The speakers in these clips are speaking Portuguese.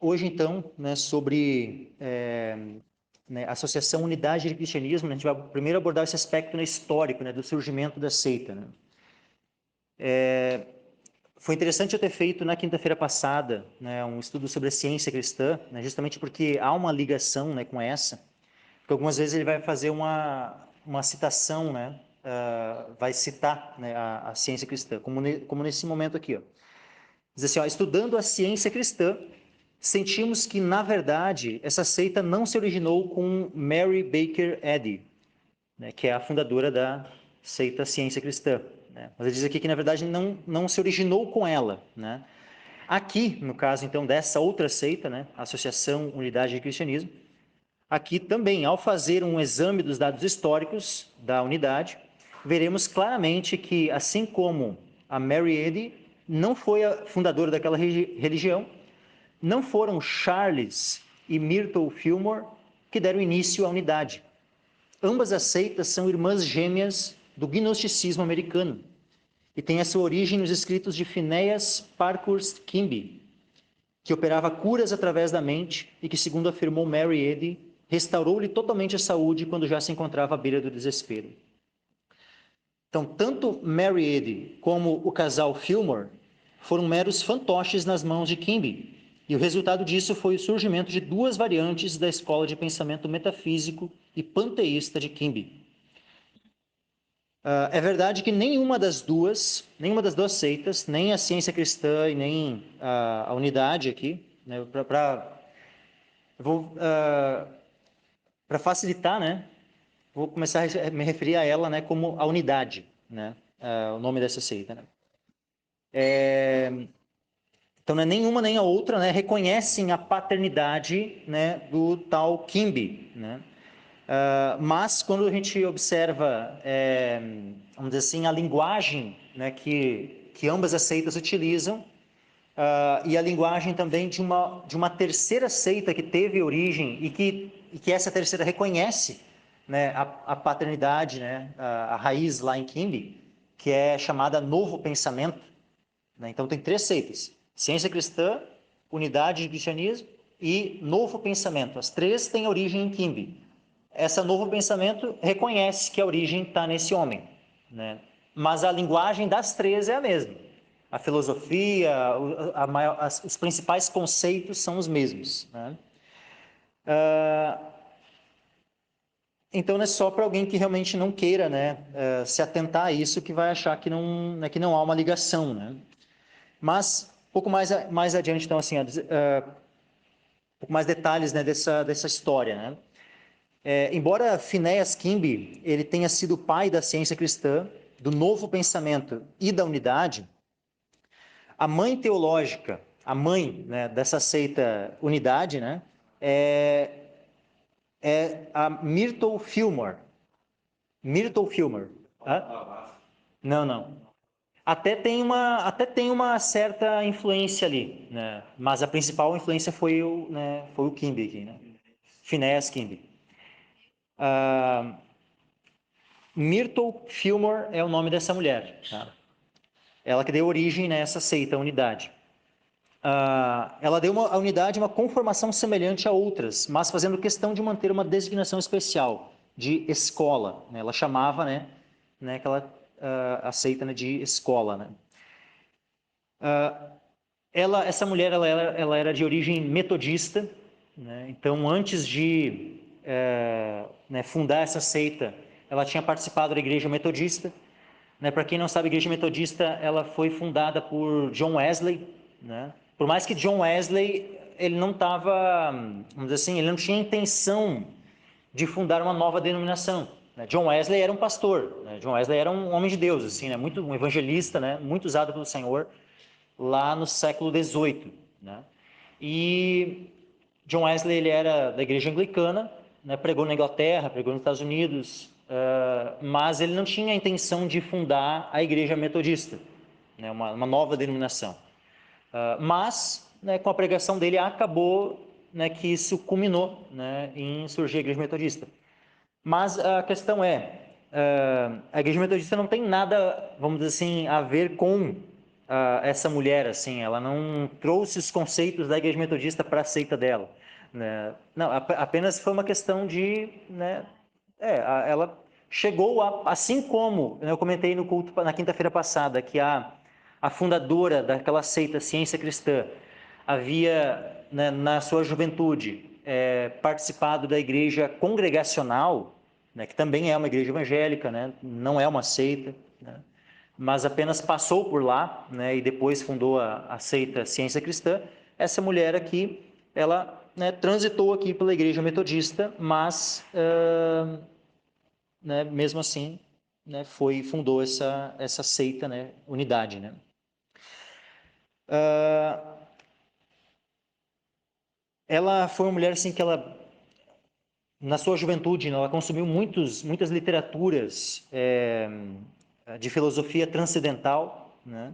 Hoje, então, né, sobre associação unidade de cristianismo, né, a gente vai primeiro abordar esse aspecto, né, histórico, né, do surgimento da seita. Né. Foi interessante eu ter feito na quinta-feira passada, né, um estudo sobre a ciência cristã, né, justamente porque há uma ligação, né, com essa, porque algumas vezes ele vai fazer uma citação, né, vai citar, né, a ciência cristã, como nesse momento aqui. Ó. Diz assim, ó, estudando a ciência cristã, sentimos que, na verdade, essa seita não se originou com Mary Baker Eddy, né, que é a fundadora da seita Ciência Cristã. Né? Mas ele diz aqui que, na verdade, não se originou com ela. Né? Aqui, no caso, então, dessa outra seita, né, Associação Unidade de Cristianismo, aqui também, ao fazer um exame dos dados históricos da unidade, veremos claramente que, assim como a Mary Eddy não foi a fundadora daquela religião, não foram Charles e Myrtle Fillmore que deram início à unidade. Ambas as seitas são irmãs gêmeas do gnosticismo americano e têm a sua origem nos escritos de Phineas Parkhurst Quimby, que operava curas através da mente e que, segundo afirmou Mary Eddy, restaurou-lhe totalmente a saúde quando já se encontrava à beira do desespero. Então, tanto Mary Eddy como o casal Fillmore foram meros fantoches nas mãos de Quimby, e o resultado disso foi o surgimento de duas variantes da escola de pensamento metafísico e panteísta de Quimby. É verdade que nenhuma das duas seitas, nem a ciência cristã e nem a unidade aqui, né, para facilitar, né, vou começar a me referir a ela, né, como a unidade, né, o nome dessa seita. Né. Então, né, nenhuma nem a outra, né, reconhecem a paternidade, né, do tal Quimby, né. Mas quando a gente observa, vamos dizer assim, a linguagem, né, que ambas as seitas utilizam, e a linguagem também de uma terceira seita que teve origem e que essa terceira reconhece, né, a paternidade, né, a raiz lá em Quimby, que é chamada Novo Pensamento. Né? Então tem três seitas: Ciência Cristã, Unidade de Cristianismo e Novo Pensamento. As três têm origem em Quimby. Essa Novo Pensamento reconhece que a origem está nesse homem, né? Mas a linguagem das três é a mesma. A filosofia, os principais conceitos são os mesmos. Né? Então, não é só para alguém que realmente não queira, né, se atentar a isso, que vai achar que não, né, que não há uma ligação. Né? Mas, um pouco mais adiante, então, assim, um pouco mais detalhes, né, dessa história. Né? Embora Phineas Quimby ele tenha sido pai da ciência cristã, do novo pensamento e da unidade, a mãe teológica, a mãe, né, dessa seita unidade, né, é a Myrtle Fillmore. Myrtle Fillmore. Hã? Não, não. Até tem uma certa influência ali, né? Mas a principal influência foi o Quimby aqui, né? Phineas Quimby. Myrtle Fillmore é o nome dessa mulher. Tá? Ela que deu origem nessa seita, a unidade. Ela deu à unidade uma conformação semelhante a outras, mas fazendo questão de manter uma designação especial de escola. Né? Ela chamava, né, aquela seita, né, de escola. Né? Essa mulher ela era de origem metodista, né? Então antes de né, fundar essa seita, ela tinha participado da igreja metodista. Né? Para quem não sabe, a igreja metodista ela foi fundada por John Wesley. Né? Por mais que John Wesley ele não estava, vamos dizer assim, ele não tinha intenção de fundar uma nova denominação. Né? John Wesley era um pastor, né? John Wesley era um homem de Deus, assim, né? Um evangelista, né? Muito usado pelo Senhor lá no século XVIII. Né? E John Wesley ele era da igreja anglicana, né? Pregou na Inglaterra, pregou nos Estados Unidos, mas ele não tinha a intenção de fundar a igreja metodista, né? uma nova denominação. Mas, né, com a pregação dele, acabou, né, que isso culminou, né, em surgir a igreja metodista. Mas a questão a igreja metodista não tem nada, vamos dizer assim, a ver com essa mulher, assim, ela não trouxe os conceitos da Igreja Metodista para a seita dela, né? Não, apenas foi uma questão de, né? Ela chegou assim como, né, eu comentei no culto na quinta-feira passada, que a fundadora daquela seita Ciência Cristã havia, né, na sua juventude, participado da igreja congregacional, né, que também é uma igreja evangélica, né, não é uma seita, né, mas apenas passou por lá, né, e depois fundou a seita Ciência Cristã. Essa mulher aqui, ela, né, transitou aqui pela igreja metodista, mas né, mesmo assim, né, fundou essa seita, né, unidade, né. Ela foi uma mulher assim que ela na sua juventude, né, ela consumiu muitas literaturas de filosofia transcendental, né.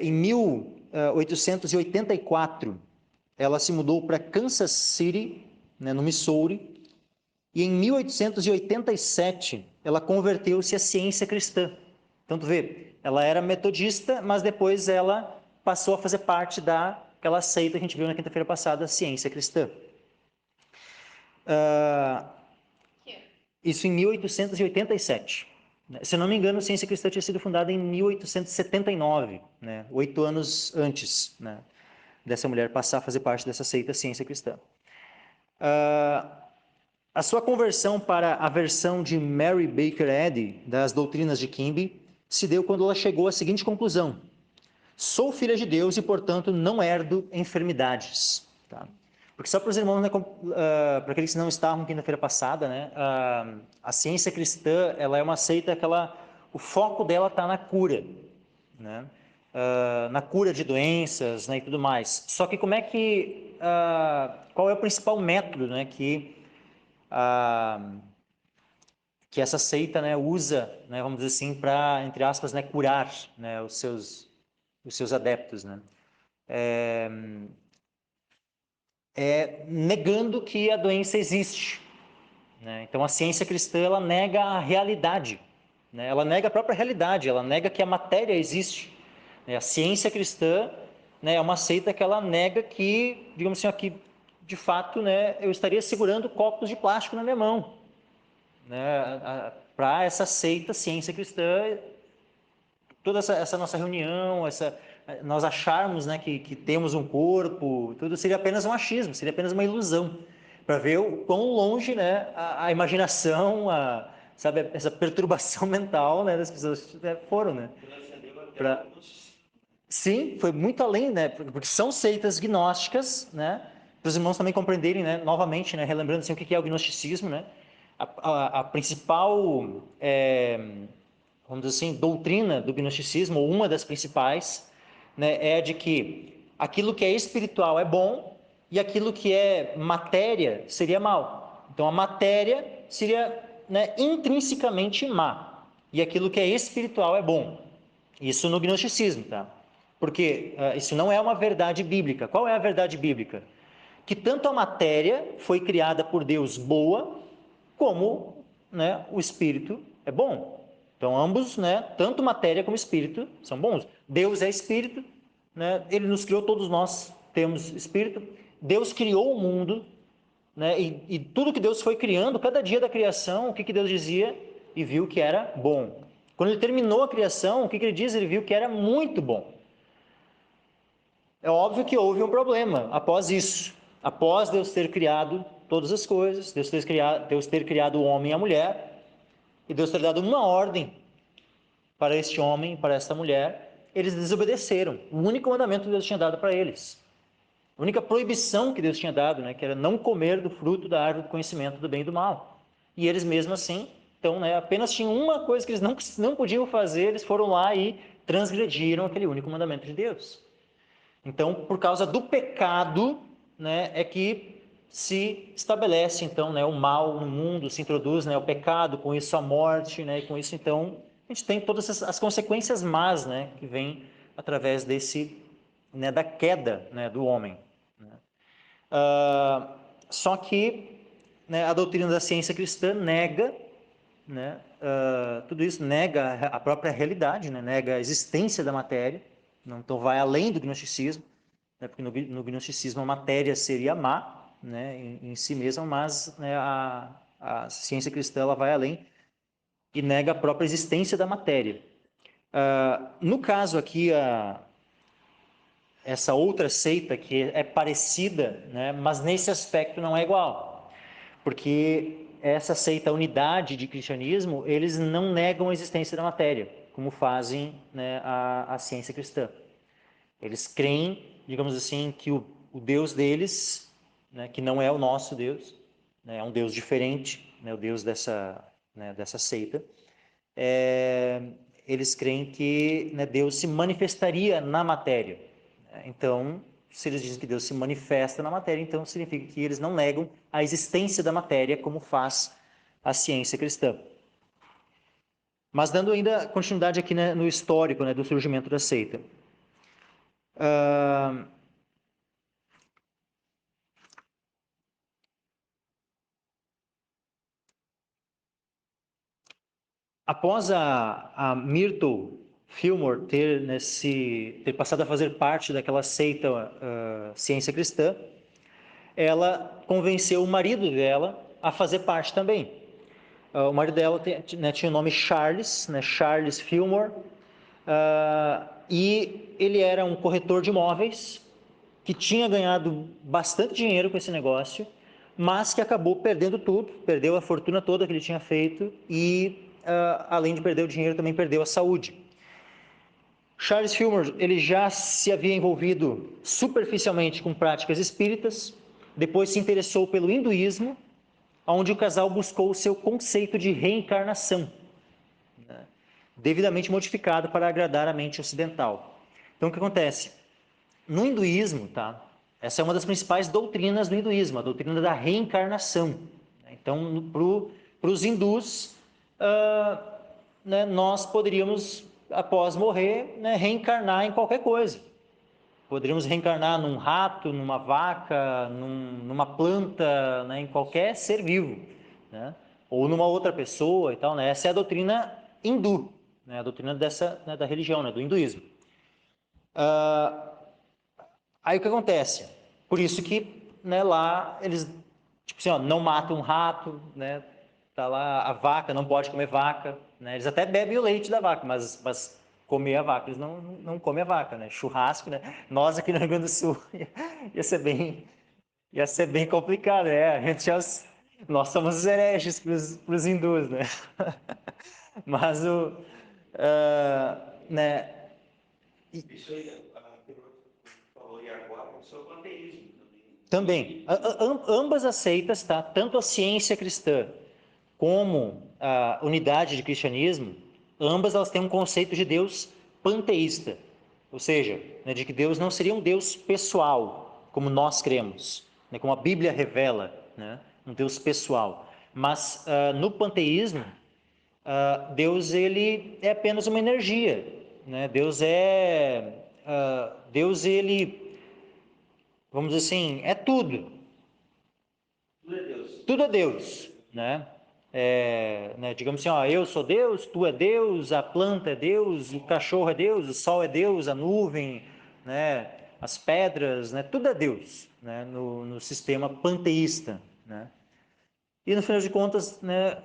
Em 1884, ela se mudou para Kansas City, né, no Missouri, e em 1887 ela converteu-se à ciência cristã. Então, tu vê, ela era metodista, mas depois ela passou a fazer parte daquela seita que a gente viu na quinta-feira passada, a ciência cristã. Isso em 1887. Se eu não me engano, a ciência cristã tinha sido fundada em 1879, né? 8 anos antes, né, dessa mulher passar a fazer parte dessa seita ciência cristã. A sua conversão para a versão de Mary Baker Eddy das doutrinas de Kimby se deu quando ela chegou à seguinte conclusão: sou filha de Deus e, portanto, não herdo enfermidades. Tá? Porque só para os irmãos, né, para aqueles que não estavam quinta-feira passada, né, a ciência cristã, ela é uma seita que o foco dela está na cura, né, na cura de doenças, né, e tudo mais. Só que qual é o principal método, né, que essa seita, né, usa, né, vamos dizer assim, para, entre aspas, né, curar, né, os seus adeptos, né? Negando que a doença existe, né? Então a ciência cristã, ela nega a realidade, né? Ela nega a própria realidade, ela nega que a matéria existe, né? A ciência cristã, né, é uma seita que ela nega que, digamos assim, aqui, de fato, né, eu estaria segurando copos de plástico na minha mão, né? Para essa seita ciência cristã, toda essa nossa reunião, nós acharmos, né, que temos um corpo, tudo seria apenas um achismo, seria apenas uma ilusão, para ver o quão longe, né, a imaginação, sabe, essa perturbação mental, né, das pessoas foram, né? Pra... Sim, foi muito além, né, porque são seitas gnósticas, né, para os irmãos também compreenderem, né, novamente, né, relembrando assim, o que é o gnosticismo, né, a principal vamos dizer assim, doutrina do gnosticismo, ou uma das principais, né, é de que aquilo que é espiritual é bom e aquilo que é matéria seria mal. Então a matéria seria, né, intrinsecamente má e aquilo que é espiritual é bom. Isso no gnosticismo, tá? Porque isso não é uma verdade bíblica. Qual é a verdade bíblica? Que tanto a matéria foi criada por Deus boa, como, né, o espírito é bom. Então, ambos, né, tanto matéria como espírito, são bons. Deus é espírito, né, ele nos criou, todos nós temos espírito. Deus criou o mundo, né, e tudo que Deus foi criando, cada dia da criação, o que Deus dizia? E viu que era bom. Quando ele terminou a criação, o que ele diz? Ele viu que era muito bom. É óbvio que houve um problema após isso. Após Deus ter criado todas as coisas, Deus ter criado o homem e a mulher, e Deus ter dado uma ordem para este homem, para esta mulher, eles desobedeceram. O único mandamento que Deus tinha dado para eles. A única proibição que Deus tinha dado, né, que era não comer do fruto da árvore do conhecimento do bem e do mal. E eles mesmo assim, então, né, apenas tinham uma coisa que eles não podiam fazer, eles foram lá e transgrediram aquele único mandamento de Deus. Então, por causa do pecado, né, é que se estabelece, então, né, o mal no mundo, se introduz, né, o pecado, com isso a morte, né, e com isso, então, a gente tem todas as consequências más, né, que vêm através né, da queda, né, do homem. Né. Só que, né, a doutrina da ciência cristã nega né? Tudo isso nega a própria realidade, né? Nega a existência da matéria, não, então vai além do gnosticismo, né? Porque no gnosticismo a matéria seria má, né? Em si mesma, mas, né, a ciência cristã ela vai além e nega a própria existência da matéria. No caso aqui, essa outra seita que é parecida, né? Mas nesse aspecto não é igual. Porque essa seita unidade de cristianismo, eles não negam a existência da matéria, como fazem, né, a ciência cristã. Eles creem, digamos assim, que o Deus deles, né, que não é o nosso Deus, né, é um Deus diferente, né, o Deus dessa seita, eles creem que, né, Deus se manifestaria na matéria. Então, se eles dizem que Deus se manifesta na matéria, então significa que eles não negam a existência da matéria como faz a ciência cristã. Mas dando ainda continuidade aqui, né, no histórico, né, do surgimento da seita. Após a Myrtle Fillmore ter passado a fazer parte daquela seita ciência cristã, ela convenceu o marido dela a fazer parte também. O marido dela tinha o nome Charles, né, Charles Fillmore, e ele era um corretor de imóveis que tinha ganhado bastante dinheiro com esse negócio, mas que acabou perdendo tudo, perdeu a fortuna toda que ele tinha feito e, além de perder o dinheiro, também perdeu a saúde. Charles Fillmore, ele já se havia envolvido superficialmente com práticas espíritas, depois se interessou pelo hinduísmo, onde o casal buscou o seu conceito de reencarnação, né, devidamente modificado para agradar a mente ocidental. Então, o que acontece? No hinduísmo, tá? Essa é uma das principais doutrinas do hinduísmo, a doutrina da reencarnação. Então, para os hindus, né, nós poderíamos, após morrer, né, reencarnar em qualquer coisa. Poderíamos reencarnar num rato, numa vaca, numa planta, né, em qualquer ser vivo, né? Ou numa outra pessoa e tal, né? Essa é a doutrina hindu, né? A doutrina né, da religião, né, do hinduísmo. Aí o que acontece? Por isso que, né, lá eles, tipo assim, ó, não matam um rato, né? Tá lá a vaca, não pode comer vaca, né? Eles até bebem o leite da vaca, mas comer a vaca, eles não comem a vaca, né? Churrasco, né? Nós aqui no Rio Grande do Sul ia ser bem complicado, né? Nós somos os hereges para os hindus, né? Mas né? Isso aí, que falou e agora, isso é o panteísmo Também, ambas as seitas, tá? Tanto a ciência cristã como a unidade de cristianismo, ambas elas têm um conceito de Deus panteísta, ou seja, né, de que Deus não seria um Deus pessoal, como nós cremos, né, como a Bíblia revela, né, um Deus pessoal. Mas no panteísmo, Deus ele é apenas uma energia, né? Deus ele, vamos dizer assim, é tudo. Tudo é Deus. Tudo é Deus, né? Né? Digamos assim, ó, eu sou Deus, tu é Deus, a planta é Deus, o cachorro é Deus, o sol é Deus, a nuvem, né? As pedras, né? Tudo é Deus, né? No sistema panteísta, né? E no final de contas, né?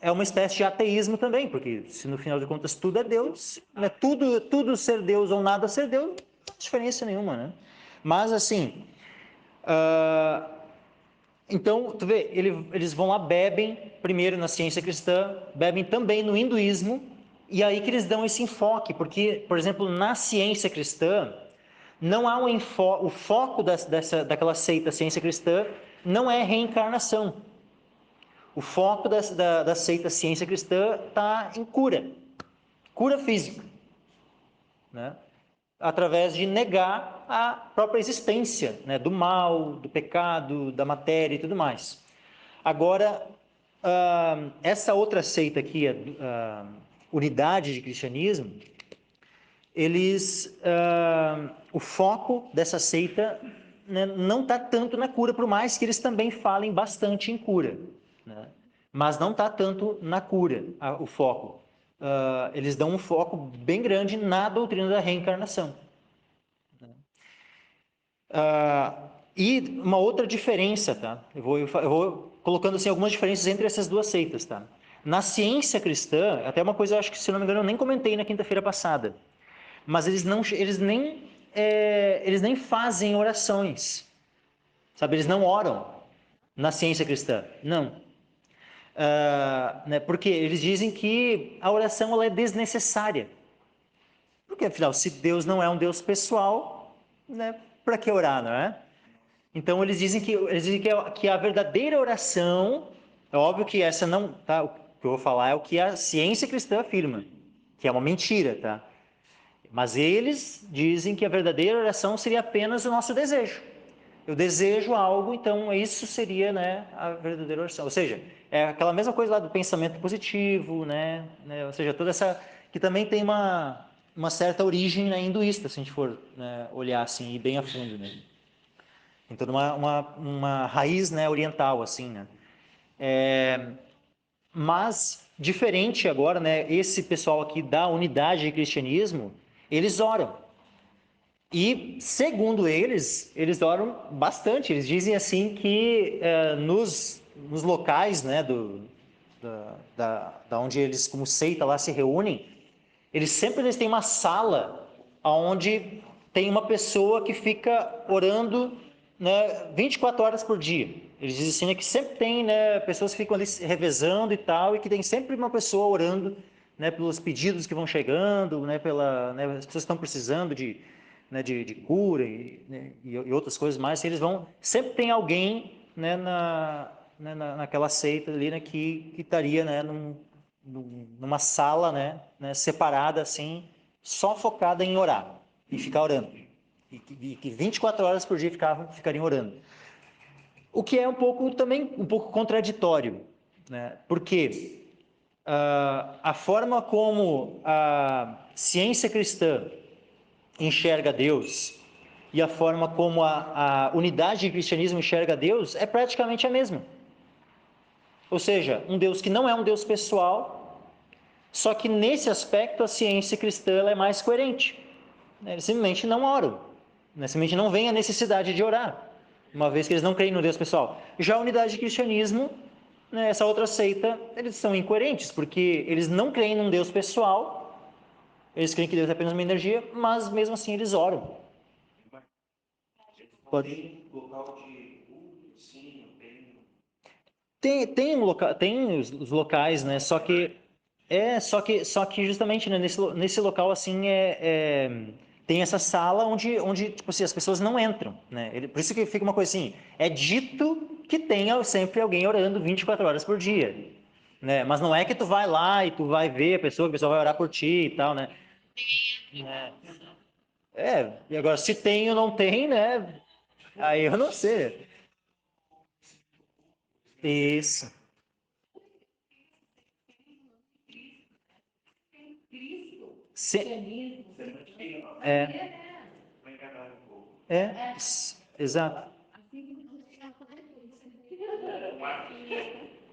É uma espécie de ateísmo também, porque se no final de contas tudo é Deus, né? Tudo ser Deus ou nada ser Deus, não faz diferença nenhuma, né? Mas assim, então, tu vê, eles vão lá, bebem primeiro na ciência cristã, bebem também no hinduísmo, e aí que eles dão esse enfoque, porque, por exemplo, na ciência cristã, não há o foco daquela seita ciência cristã não é reencarnação. O foco da seita ciência cristã está em cura física, né? Através de negar a própria existência, né, do mal, do pecado, da matéria e tudo mais. Agora, essa outra seita aqui, a unidade de cristianismo, o foco dessa seita, né, não está tanto na cura, por mais que eles também falem bastante em cura, né? mas não está tanto na cura o foco. Eles dão um foco bem grande na doutrina da reencarnação. E uma outra diferença, tá? Eu vou colocando assim algumas diferenças entre essas duas seitas, tá? Na ciência cristã, até uma coisa, eu acho que se não me engano, eu nem comentei na quinta-feira passada, mas eles nem fazem orações, sabe? Eles não oram na ciência cristã, não. Né? Porque eles dizem que a oração ela é desnecessária. Porque afinal, se Deus não é um Deus pessoal, né? Para que orar, não é? Então eles dizem que a verdadeira oração, é óbvio que essa não, tá? O que eu vou falar é o que a ciência cristã afirma, que é uma mentira, tá? Mas eles dizem que a verdadeira oração seria apenas o nosso desejo. Eu desejo algo, então isso seria, né, a verdadeira oração. Ou seja, é aquela mesma coisa lá do pensamento positivo, né? Ou seja, toda essa que também tem uma certa origem, né, hinduísta, se a gente for, né, olhar assim e bem a fundo, né? Tem toda uma raiz, né, oriental, assim, né? Mas, diferente agora, né, esse pessoal aqui da unidade de cristianismo, eles oram. E, segundo eles oram bastante. Eles dizem assim que nos locais, né, da onde eles, como seita, lá se reúnem, eles têm uma sala onde tem uma pessoa que fica orando, né, 24 horas por dia. Eles dizem assim, né, que sempre tem, né, pessoas que ficam ali revezando e tal, e que tem sempre uma pessoa orando, né, pelos pedidos que vão chegando, né, as pessoas que estão precisando de cura né, e outras coisas mais. Eles vão, sempre tem alguém, né, naquela seita ali, né, que estaria, né, numa sala, né, separada assim, só focada em orar e ficar orando. E que 24 horas por dia ficariam orando. O que é também um pouco contraditório, né? Porque a forma como a ciência cristã enxerga Deus e a forma como a unidade de cristianismo enxerga Deus é praticamente a mesma. Ou seja, um Deus que não é um Deus pessoal, só que nesse aspecto a ciência cristã ela é mais coerente. Eles simplesmente não oram, simplesmente não vem a necessidade de orar, uma vez que eles não creem no Deus pessoal. Já a unidade de cristianismo, né, essa outra seita, eles são incoerentes, porque eles não creem num Deus pessoal, eles creem que Deus é apenas uma energia, mas mesmo assim eles oram. Tem local de culto, sim, Tem os locais, né? Só que justamente, né, nesse local assim tem essa sala onde tipo assim, as pessoas não entram, né? Por isso que fica uma coisa assim, é dito que tenha sempre alguém orando 24 horas por dia, né? Mas não é que tu vai lá e tu vai ver que a pessoa vai orar por ti e tal, né? E agora se tem ou não tem, né? Aí eu não sei. Isso. Se, é, exato.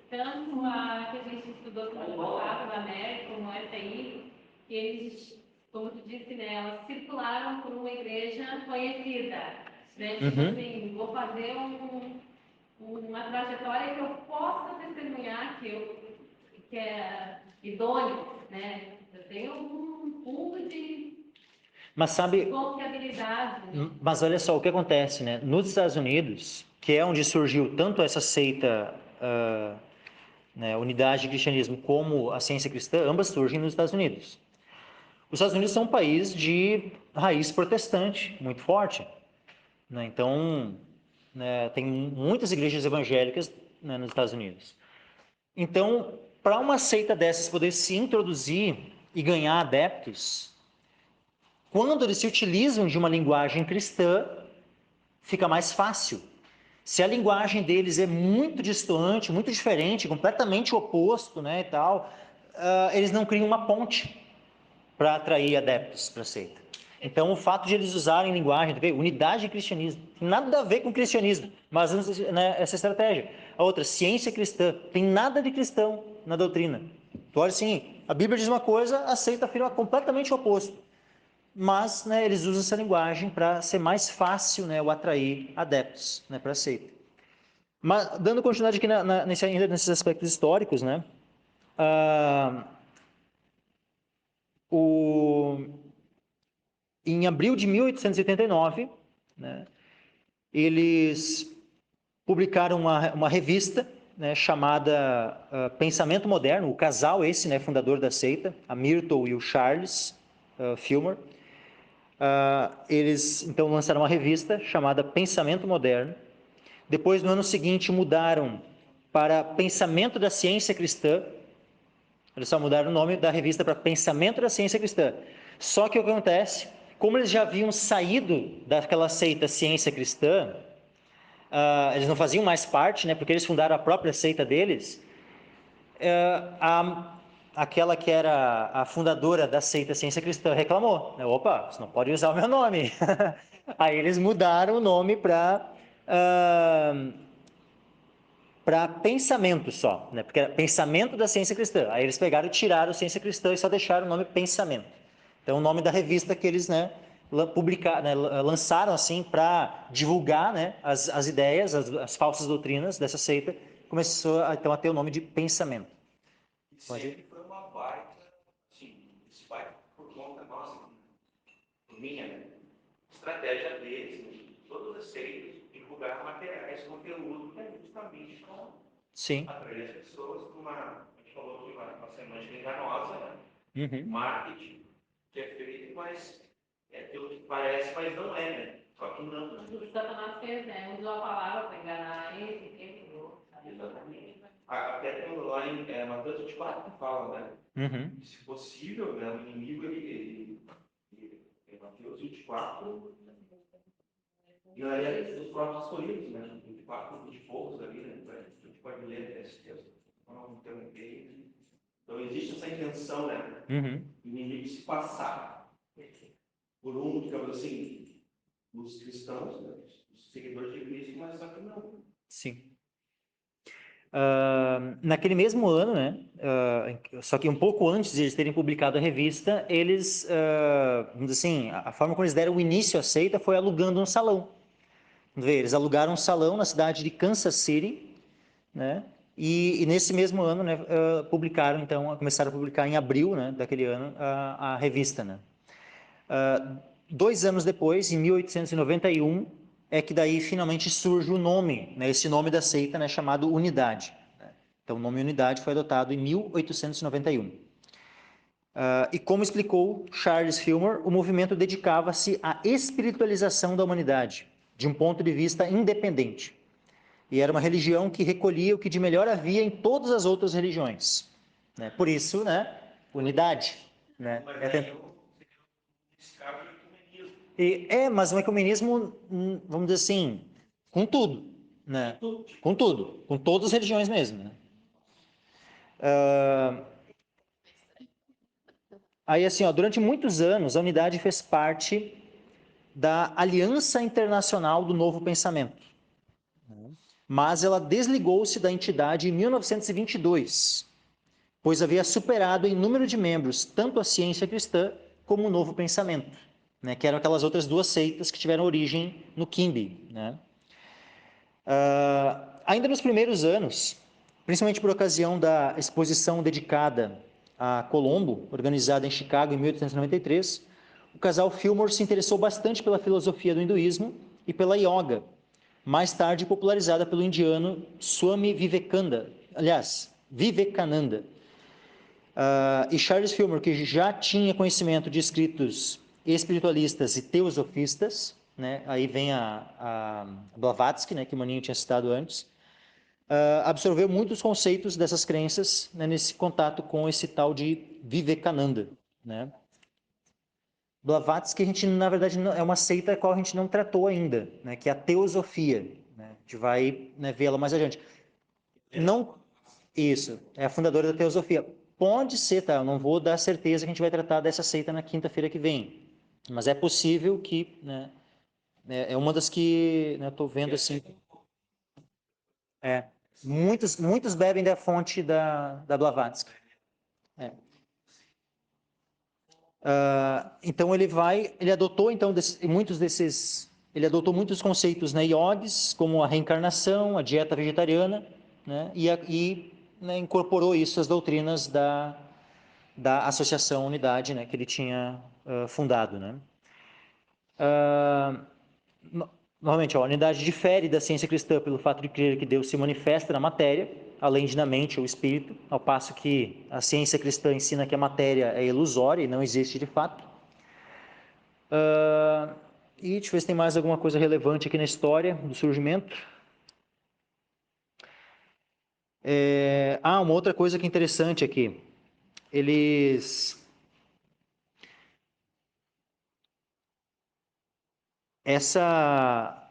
Tanto a que a gente estudou semana passada na América, como essa aí, que eles, como tu disse, né, elas circularam por uma igreja conhecida. Né? Tipo assim, vou fazer uma trajetória que eu possa testemunhar que é idôneo, né? Eu tenho um fundo de Mas sabe, confiabilidade. Né? mas olha só o que acontece, né? Nos Estados Unidos, que é onde surgiu tanto essa seita, né, unidade de cristianismo, como a ciência cristã, ambas surgem nos Estados Unidos. Os Estados Unidos são um país de raiz protestante muito forte, né? Então, né, tem muitas igrejas evangélicas, né, nos Estados Unidos. Então, para uma seita dessas poder se introduzir e ganhar adeptos, quando eles se utilizam de uma linguagem cristã, fica mais fácil. Se a linguagem deles é muito distante, muito diferente, completamente oposto, né, e tal, eles não criam uma ponte para atrair adeptos para a seita. Então, o fato de eles usarem linguagem, unidade de cristianismo, tem nada a ver com cristianismo, mas né, essa estratégia. A outra, ciência cristã. Tem nada de cristão na doutrina. Tu olha assim, a Bíblia diz uma coisa, a seita afirma completamente o oposto. Mas, né, eles usam essa linguagem para ser mais fácil, né, o atrair adeptos, né, para a seita. Mas, dando continuidade aqui ainda nesses aspectos históricos, né, em abril de 1889, né, eles publicaram uma revista, né, chamada Pensamento Moderno. O casal esse, né, fundador da seita, a Myrtle e o Charles Fillmore, eles então lançaram uma revista chamada Pensamento Moderno. Depois, no ano seguinte, mudaram para Pensamento da Ciência Cristã. Eles só mudaram o nome da revista para Pensamento da Ciência Cristã. Só que o que acontece, como eles já haviam saído daquela seita Ciência Cristã, eles não faziam mais parte, né, porque eles fundaram a própria seita deles, aquela que era a fundadora da seita Ciência Cristã reclamou, né? Opa, você não pode usar o meu nome. Aí eles mudaram o nome para pensamento só, né? Porque era pensamento da ciência cristã. Aí eles pegaram e tiraram a ciência cristã e só deixaram o nome pensamento. Então o nome da revista que eles, né, publicaram, né, lançaram assim para divulgar, né, as ideias, as falsas doutrinas dessa seita, começou então a ter o nome de pensamento. E sempre foi uma baita, assim, esse baita por conta nossa, por minha, né? Estratégia deles, né? Todas as seitas, divulgar materiais, conteúdo, que é justamente para Sim. atrair as pessoas para a gente falou aqui, uma semântica enganosa, né? Uhum. Marketing, que é feito, mas é aquilo que parece, mas não é, né? Só que não. O Satanás fez, né? Usou a palavra para enganar esse, aquele, outro. Exatamente. Até tem lá em Mateus 24 que fala, né? Uhum. Se possível, né, o inimigo, em Mateus 24, e aí dos próprios Coríntios, né? 24 de poucos ali, né? A gente pode ler esse texto, não interromper. Então existe essa intenção, né? Uhum. O inimigo se passar por digamos assim, os cristãos, né? Os seguidores de Cristo, mas só que não. Sim. Naquele mesmo ano, né, só que um pouco antes de eles terem publicado a revista, eles, vamos dizer assim, a forma como eles deram o início à seita foi alugando um salão. Vamos ver, eles alugaram um salão na cidade de Kansas City, né, e nesse mesmo ano, né, publicaram, então, começaram a publicar em abril, né, daquele ano, a revista, né. 2 anos depois, em 1891, é que daí finalmente surge o nome, né, esse nome da seita, né, chamado Unidade. Então, o nome Unidade foi adotado em 1891. E como explicou Charles Fillmore, o movimento dedicava-se à espiritualização da humanidade, de um ponto de vista independente. E era uma religião que recolhia o que de melhor havia em todas as outras religiões. Né? Por isso, né, unidade. Né? Mas aí eu escapa do ecumenismo. Mas um ecumenismo, vamos dizer assim, com tudo. Né? Com tudo. Com todas as religiões mesmo. Né? Aí, assim, ó, durante muitos anos, a unidade fez parte da Aliança Internacional do Novo Pensamento. Mas ela desligou-se da entidade em 1922, pois havia superado em número de membros tanto a ciência cristã como o Novo Pensamento, né, que eram aquelas outras duas seitas que tiveram origem no Quimby. Né? Ainda nos primeiros anos, principalmente por ocasião da exposição dedicada a Colombo, organizada em Chicago em 1893, o casal Fillmore se interessou bastante pela filosofia do hinduísmo e pela yoga, mais tarde popularizada pelo indiano Swami Vivekananda. E Charles Fillmore, que já tinha conhecimento de escritos espiritualistas e teosofistas, né? Aí vem a Blavatsky, né, que o Maninho tinha citado antes, absorveu muitos conceitos dessas crenças, né, nesse contato com esse tal de Vivekananda. Né? Blavatsky, a gente, na verdade, é uma seita a qual a gente não tratou ainda, né, que é a teosofia. Né? A gente vai, né, vê-la mais adiante. Não, isso, é a fundadora da teosofia. Pode ser, tá? Eu não vou dar certeza que a gente vai tratar dessa seita na quinta-feira que vem. Mas é possível que, né, é uma das que, né, eu estou vendo assim. É. Muitos bebem da fonte da Blavatsky. É. Então ele adotou então ele adotou muitos conceitos, né, iogues, como a reencarnação, a dieta vegetariana, né, né, incorporou isso às doutrinas da Associação Unidade, né, que ele tinha fundado, né. Novamente, a unidade difere da ciência cristã pelo fato de crer que Deus se manifesta na matéria, além de na mente ou espírito, ao passo que a ciência cristã ensina que a matéria é ilusória e não existe de fato. E deixa eu ver se tem mais alguma coisa relevante aqui na história do surgimento. Uma outra coisa que é interessante aqui. Essa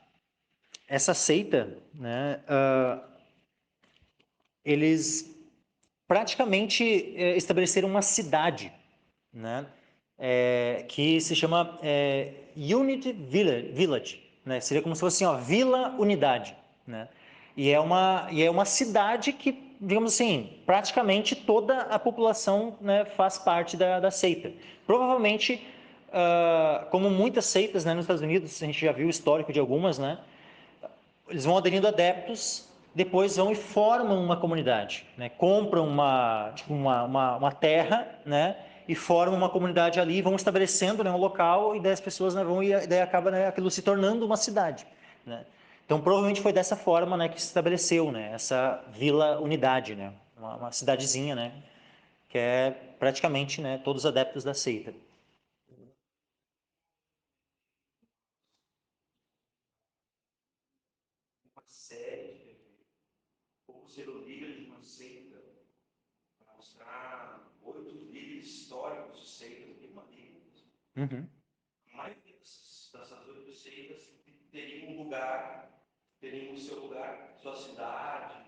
seita, né, eles praticamente estabeleceram uma cidade, né, que se chama Unity Village, né, seria como se fosse assim, ó, Vila Unidade, né, e é uma cidade que, digamos assim, praticamente toda a população, né, faz parte da seita. Provavelmente, como muitas seitas, né, nos Estados Unidos, a gente já viu o histórico de algumas, né, eles vão aderindo adeptos, depois vão e formam uma comunidade, né? Compram uma terra, né? E formam uma comunidade ali, vão estabelecendo, né, um local, e daí as pessoas, né, vão e daí acaba, né, aquilo se tornando uma cidade, né? Então provavelmente foi dessa forma, né, que se estabeleceu, né, essa vila unidade, né? Uma cidadezinha, né? Que é praticamente, né, todos os adeptos da seita. Uma série, como ser o líder de uma seita, para mostrar 8 líderes históricos de seitas bem malignos. Uhum. A maioria dessas 8 seitas teriam um lugar, teriam o seu lugar, sua cidade,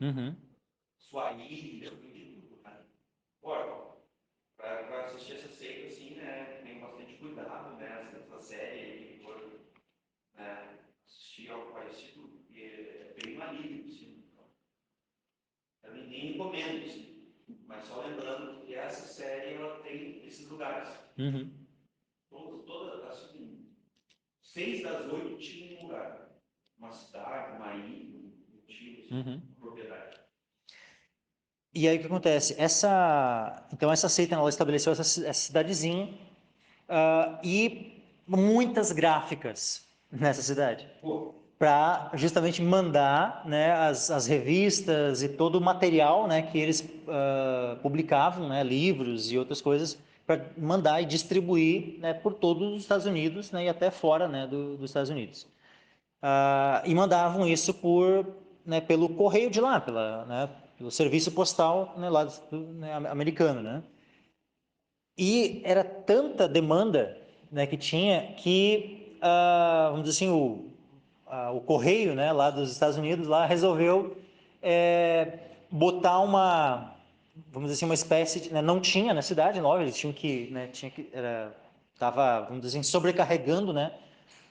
Uhum. sua ilha, tudo, né? Ora, para assistir essa seita, assim, né, tem bastante cuidado, né, essa série, que for, né, assistir algo parecido, porque é bem maligno, assim. Eu nem recomendo, assim, mas só lembrando que essa série, ela tem esses lugares. Uhum. Todas, assim, 6 das 8 tinham um lugar. Uma cidade, uma ilha, um tio, assim, Uhum. uma propriedade. E aí o que acontece? Então essa seita, ela estabeleceu essa cidadezinha e muitas gráficas nessa cidade para justamente mandar, né, as revistas e todo o material, né, que eles publicavam, né, livros e outras coisas, para mandar e distribuir, né, por todos os Estados Unidos, né, e até fora, né, dos Estados Unidos. E mandavam isso né, pelo correio de lá, né, pelo serviço postal, né, lá né, americano, né? E era tanta demanda, né, que tinha que, vamos dizer assim, o correio, né, lá dos Estados Unidos lá resolveu botar vamos dizer assim, uma espécie de, né, não tinha na cidade nova, eles tava, vamos dizer assim, sobrecarregando, né,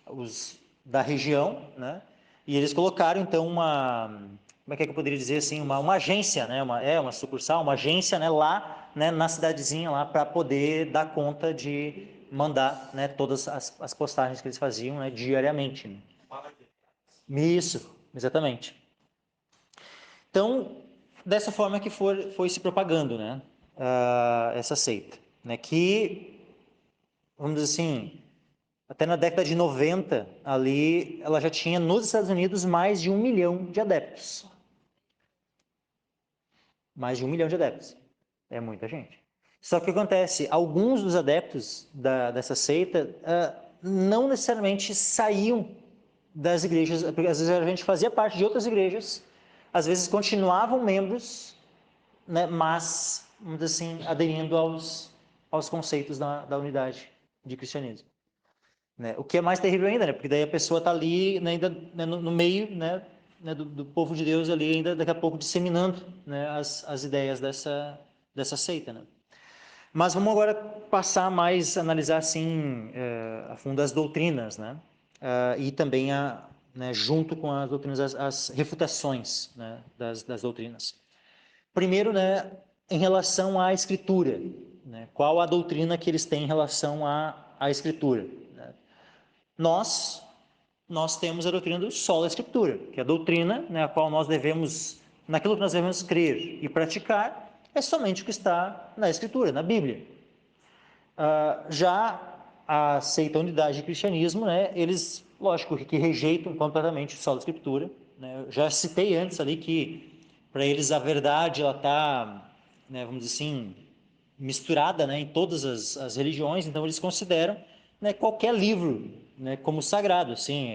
os da região, né? E eles colocaram então como é que eu poderia dizer assim, uma agência, né? Uma sucursal, uma agência, né? Lá, né? Na cidadezinha lá para poder dar conta de mandar, né? Todas as postagens que eles faziam, né? Diariamente. Né? Isso, exatamente. Então, dessa forma que foi se propagando, né? Essa seita, né? Que, vamos dizer assim, até na década de 90, ali, ela já tinha nos Estados Unidos mais de 1 milhão de adeptos. Mais de 1 milhão de adeptos. É muita gente. Só que o que acontece? Alguns dos adeptos dessa seita não necessariamente saíam das igrejas, porque às vezes a gente fazia parte de outras igrejas, às vezes continuavam membros, né, mas, vamos dizer assim, aderindo aos conceitos da unidade de cristianismo. Né? O que é mais terrível ainda, né? Porque daí a pessoa está ali, né, ainda né, no meio, né, do povo de Deus ali, ainda daqui a pouco disseminando, né, as ideias dessa seita. Né? Mas vamos agora passar mais, analisar assim, a fundo as doutrinas, né? E também né, junto com as doutrinas, as refutações, né, das doutrinas. Primeiro, né, em relação à Escritura, né, qual a doutrina que eles têm em relação à Escritura? Né? Nós temos a doutrina do sola Escritura, que é a doutrina, né, a qual nós devemos, naquilo que nós devemos crer e praticar, é somente o que está na Escritura, na Bíblia. Já a seita unidade de cristianismo, né, eles, lógico, que rejeitam completamente o sola Escritura. Né? Eu já citei antes ali que, para eles, a verdade ela está, né, vamos dizer assim, misturada, né, em todas as religiões, então eles consideram, né, qualquer livro, né, como sagrado, assim,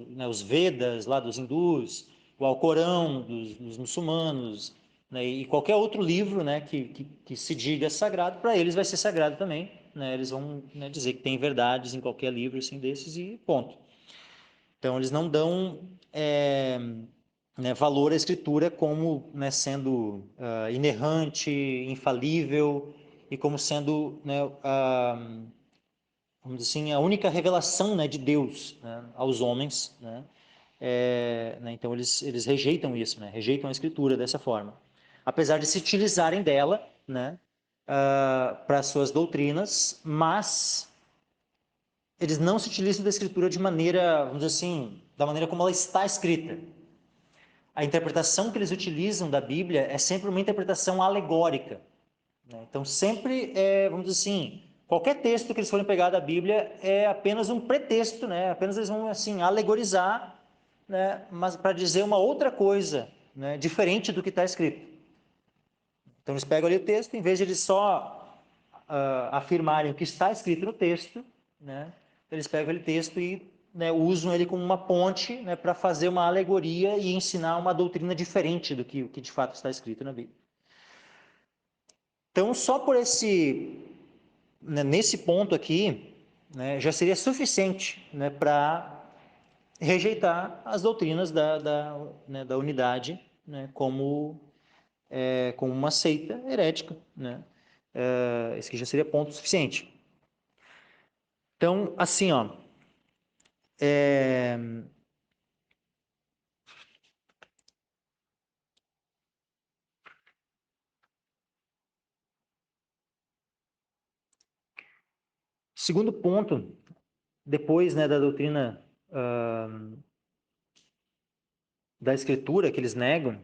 né, os Vedas lá dos hindus, o Alcorão dos muçulmanos, né, e qualquer outro livro, né, que se diga sagrado, para eles vai ser sagrado também, né, eles vão, né, dizer que tem verdades em qualquer livro assim desses e ponto. Então eles não dão né, valor à Escritura como, né, sendo inerrante, infalível e como sendo, né, vamos dizer assim, a única revelação, né, de Deus, né, aos homens. Né? Né, então eles rejeitam isso, né, rejeitam a Escritura dessa forma. Apesar de se utilizarem dela, né, para suas doutrinas, mas eles não se utilizam da Escritura de maneira, vamos dizer assim, da maneira como ela está escrita. A interpretação que eles utilizam da Bíblia é sempre uma interpretação alegórica. Né? Então, sempre, vamos dizer assim, qualquer texto que eles forem pegar da Bíblia é apenas um pretexto, né? Apenas eles vão, assim, alegorizar, né? Mas para dizer uma outra coisa, né? Diferente do que está escrito. Então, eles pegam ali o texto, em vez de eles só afirmarem o que está escrito no texto, né? Eles pegam aquele texto e, né, usam ele como uma ponte, né, para fazer uma alegoria e ensinar uma doutrina diferente do que de fato está escrito na Bíblia. Então, só por né, nesse ponto aqui, né, já seria suficiente, né, para rejeitar as doutrinas né, da unidade, né, como uma seita herética. Né? Esse aqui já seria ponto suficiente. Então, assim, ó, segundo ponto, depois, né, da doutrina da Escritura que eles negam,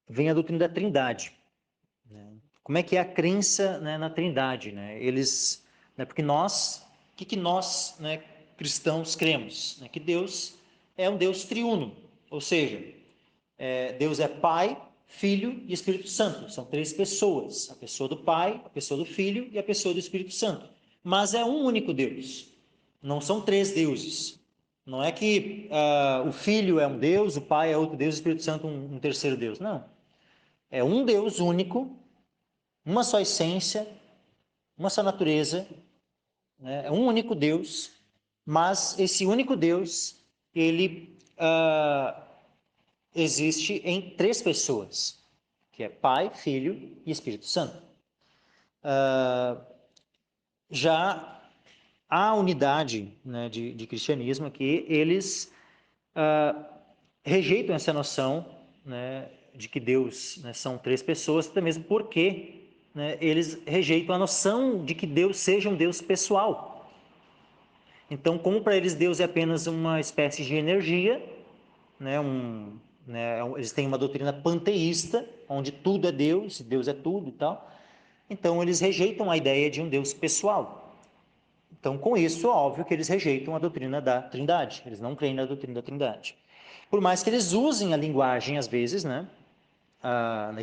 vem a doutrina da Trindade. Né? Como é que é a crença, né, na Trindade? Né? Eles, né, porque nós, o que nós, né, cristãos cremos? Né? Que Deus é um Deus triuno, ou seja, Deus é Pai, Filho e Espírito Santo. São três pessoas: a pessoa do Pai, a pessoa do Filho e a pessoa do Espírito Santo. Mas é um único Deus. Não são três deuses. Não é que o Filho é um Deus, o Pai é outro Deus, o Espírito Santo um terceiro Deus. Não. É um Deus único, uma só essência, uma só natureza, né? É um único Deus, mas esse único Deus, ele existe em três pessoas, que é Pai, Filho e Espírito Santo. Já a unidade, né, de cristianismo aqui, eles rejeitam essa noção, né, de que Deus, né, são três pessoas, até mesmo porque, né, eles rejeitam a noção de que Deus seja um Deus pessoal. Então, como para eles Deus é apenas uma espécie de energia, né, eles têm uma doutrina panteísta, onde tudo é Deus, Deus é tudo e tal. Então, eles rejeitam a ideia de um Deus pessoal. Então, com isso, óbvio que eles rejeitam a doutrina da Trindade. Eles não creem na doutrina da Trindade. Por mais que eles usem a linguagem, às vezes, né,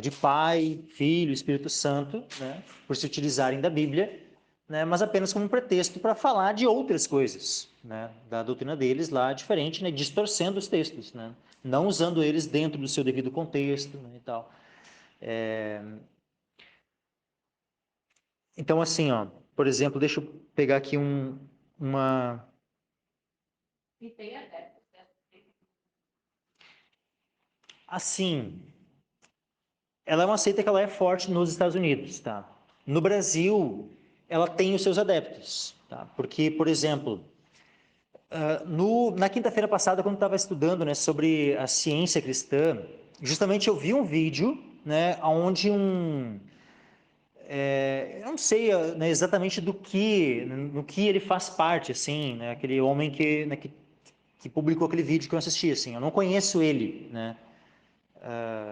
de Pai, Filho, Espírito Santo, né, por se utilizarem da Bíblia, né, mas apenas como um pretexto para falar de outras coisas, né, da doutrina deles lá diferente, né, distorcendo os textos, né, não usando eles dentro do seu devido contexto, né, e tal. Então, assim, ó, por exemplo, deixa eu pegar aqui uma... E tem adeptos, né? Assim, ela é uma seita que ela é forte nos Estados Unidos, tá? No Brasil, ela tem os seus adeptos, tá? Porque, por exemplo, na quinta-feira passada, quando eu estava estudando, né, sobre a ciência cristã, justamente eu vi um vídeo, né, onde eu não sei, né, exatamente no que ele faz parte, assim, né, aquele homem que publicou aquele vídeo que eu assisti, assim, eu não conheço ele, né,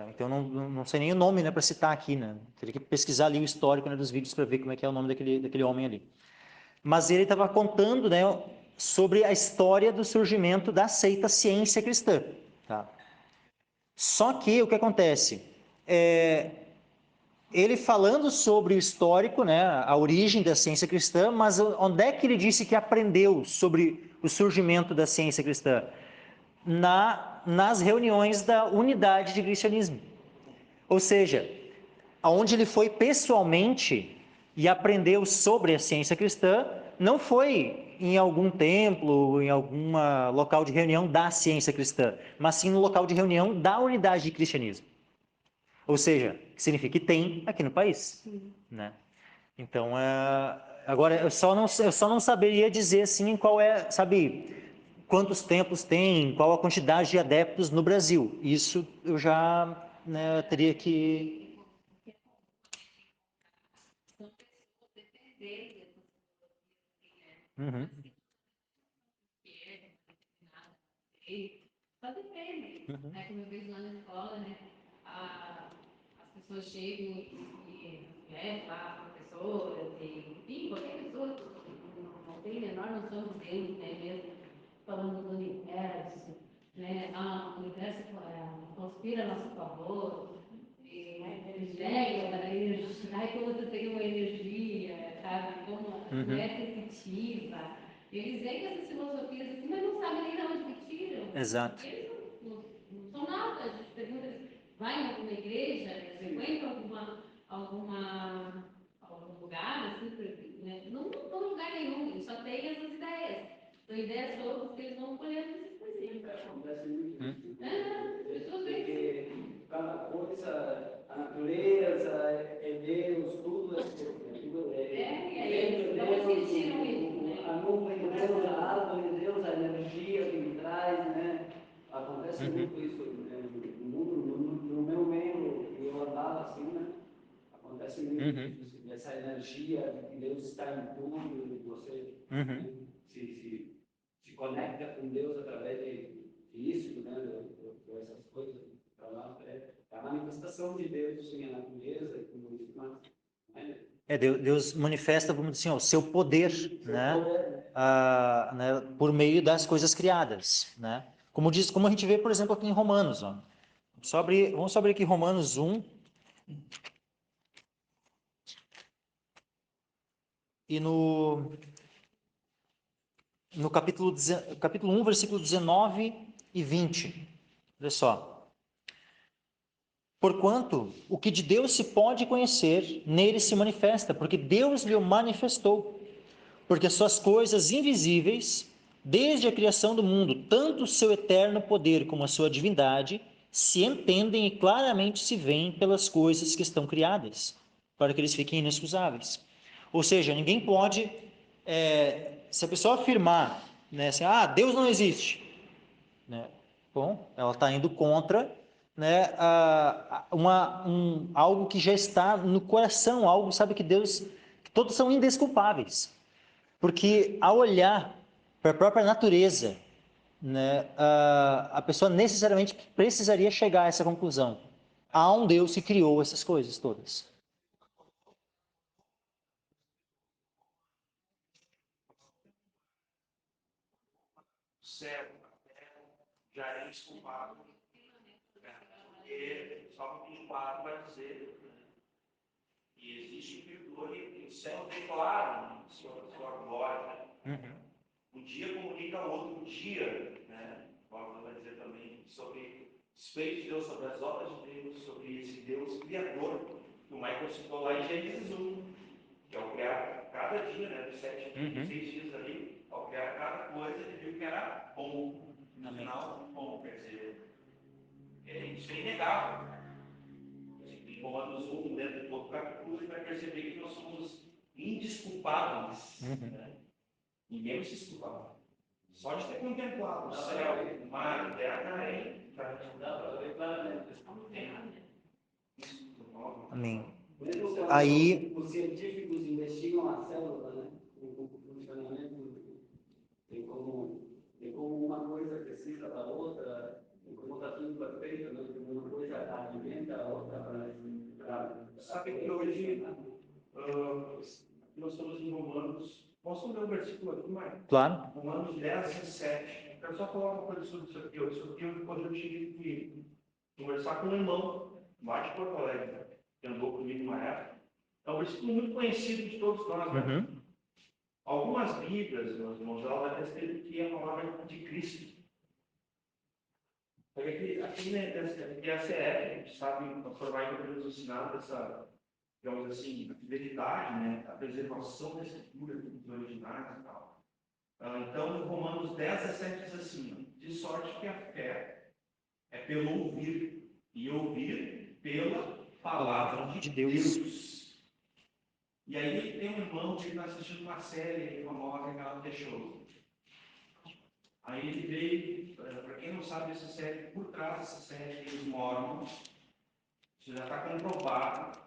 então não sei nem o nome, né, para citar aqui, né, teria que pesquisar ali o histórico, né, dos vídeos para ver como é que é o nome daquele homem ali. Mas ele estava contando, né, sobre a história do surgimento da seita ciência cristã, tá? Só que o que acontece? Ele falando sobre o histórico, né, a origem da ciência cristã, mas onde é que ele disse que aprendeu sobre o surgimento da ciência cristã? Nas reuniões da unidade de cristianismo. Ou seja, aonde ele foi pessoalmente e aprendeu sobre a ciência cristã, não foi em algum templo, em algum local de reunião da ciência cristã, mas sim no local de reunião da unidade de cristianismo. Ou seja, significa que tem aqui no país, né? Então, agora eu só não saberia dizer assim qual é, sabe, quantos templos tem, qual a quantidade de adeptos no Brasil. Isso eu já, né, teria que. Uhum. Só depende. Uhum. Como eu vejo lá na escola, né? As pessoas chegam professoras, enfim, qualquer pessoa que não tem a menor noção de Deus, né? Mesmo falando do universo, né? O universo conspira a nosso favor, a energia, como tu tem uma energia, sabe? Como tu é sensitiva. Eles veem essas filosofias assim, mas não sabem nem de onde que tiram. Exato. Eles não são nada. A gente pergunta, vai em alguma igreja, frequenta algum lugar, assim, né? Não vão em lugar nenhum, eles só têm essas ideias. São ideias todas que eles vão colhendo nesses princípios. Acontece muito isso. As pessoas veem. Porque cada coisa, a natureza, é Deus, tudo é Deus. E aí, Vento não é Deus, sentiram isso, né? a nuvem é Deus, a árvore é Deus, a energia que me traz, né? Acontece muito isso, né? No meu meio, eu andava assim, né? Acontece muito isso, essa energia de que Deus está em tudo, e você né, se conecta com Deus através disso, né? Essas coisas, para nós é a manifestação de Deus em a natureza e tudo isso, mas né, Deus manifesta, vamos dizer assim, o seu poder, né? poder, Né? Por meio das coisas criadas, né? Como a gente vê, por exemplo, aqui em Romanos, ó. Vamos só abrir aqui Romanos 1 e no capítulo 1, versículo 19 e 20. Olha só. Porquanto o que de Deus se pode conhecer, nele se manifesta, porque Deus lhe o manifestou. Porque as suas coisas invisíveis, desde a criação do mundo, tanto o seu eterno poder como a sua divindade, se entendem e claramente se veem pelas coisas que estão criadas, para que eles fiquem inexcusáveis. Ou seja, ninguém pode, se a pessoa afirmar, né, assim, Deus não existe, né, bom, ela está indo contra, né, algo que já está no coração, algo, sabe, que Deus, que todos são indesculpáveis. Porque ao olhar para a própria natureza, né, a pessoa necessariamente precisaria chegar a essa conclusão. Há um Deus que criou essas coisas todas. céu, a terra, já é desculpado. Porque só o culpado vai dizer que existe um perdoe e o céu declara sua glória. Né? Um dia comunica ao outro dia, né? Paulo vai dizer também sobre os feitos de Deus, sobre as obras de Deus, sobre esse Deus criador, que o Michael citou lá em Gênesis 1, que ao criar cada dia, né, dos 7 dias, 6 dias ali, ao criar cada coisa, ele viu que era bom. No final, bom, quer dizer, isso é inegável. Em Romanos 1, dentro do capítulo, ele vai perceber que nós somos indesculpáveis culpados. Uhum. Né? Ninguém se culpava. Só de ter contemplado o céu, o mar, a terra, Amém. Aí, os científicos investigam a célula, né? O funcionamento tem como uma coisa precisa da outra, tem como está tudo perfeito, né? Tem uma coisa alimenta a outra para sabe que hoje nós estamos em Romanos. Posso ler um versículo aqui, Maicon? claro. Romanos 10, 17. Eu quero só falar uma coisa sobre isso aqui. Isso aqui quando eu tive que conversar com um irmão lá de Porto Alegre, né? Que andou comigo uma época. É um versículo muito conhecido de todos nós. Né? Uhum. Algumas Bíblias, meus irmãos, ela vai descrever que é a palavra de Cristo. Aqui né, é a CF, a gente sabe transformar em Deus ensinado essa, digamos assim, a fidelidade, né? A preservação da escritura dos originais e tal. Então, Romanos 10, 17 diz assim: de sorte que a fé é pelo ouvir, e ouvir pela palavra de Deus. E aí tem um irmão que está assistindo uma série famosa que ela deixou. Aí ele veio, para quem não sabe essa série, por trás dessa série tem os Mormons. Isso já está comprovado,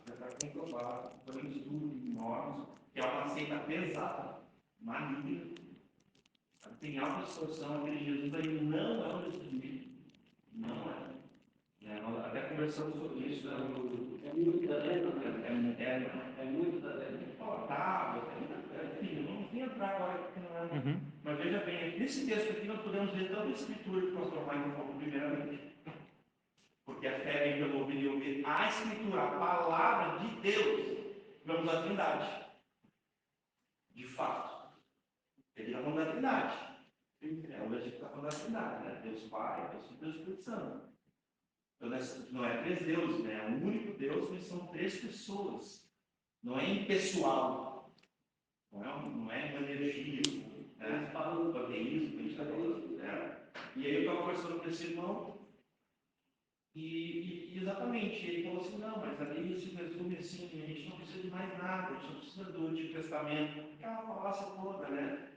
por um estudo de Mormons, que é uma seita pesada, maligna. Tem alta distorção, aquele Jesus aí não é um Jesus bíblico. Não é. Nós até conversamos sobre isso. é muito da lenda, né? É muito da lenda. Enfim, não vim entrar agora porque não é. Uhum. Mas veja bem, nesse texto aqui nós podemos ver tanta escritura que o pastor Michael falou primeiramente. Porque a fé vem pelo ouvir e ouvir a escritura, a palavra de Deus. Vamos à Trindade. De fato. Ele está falando da Trindade. É o versículo que está falando da Trindade, né? Deus Pai, Deus Filho e Deus Espírito Santo. Então, não é três deuses, né? É um único Deus, mas são três pessoas. Não é impessoal. Não é uma energia. Né? Fala do ateísmo, a gente está falando. Né? E aí eu estava conversando com esse irmão, e exatamente, ele falou assim: não, mas ali se resume assim, a gente não precisa de mais nada, a gente não precisa do Antigo Testamento. Aquela falácia toda, né?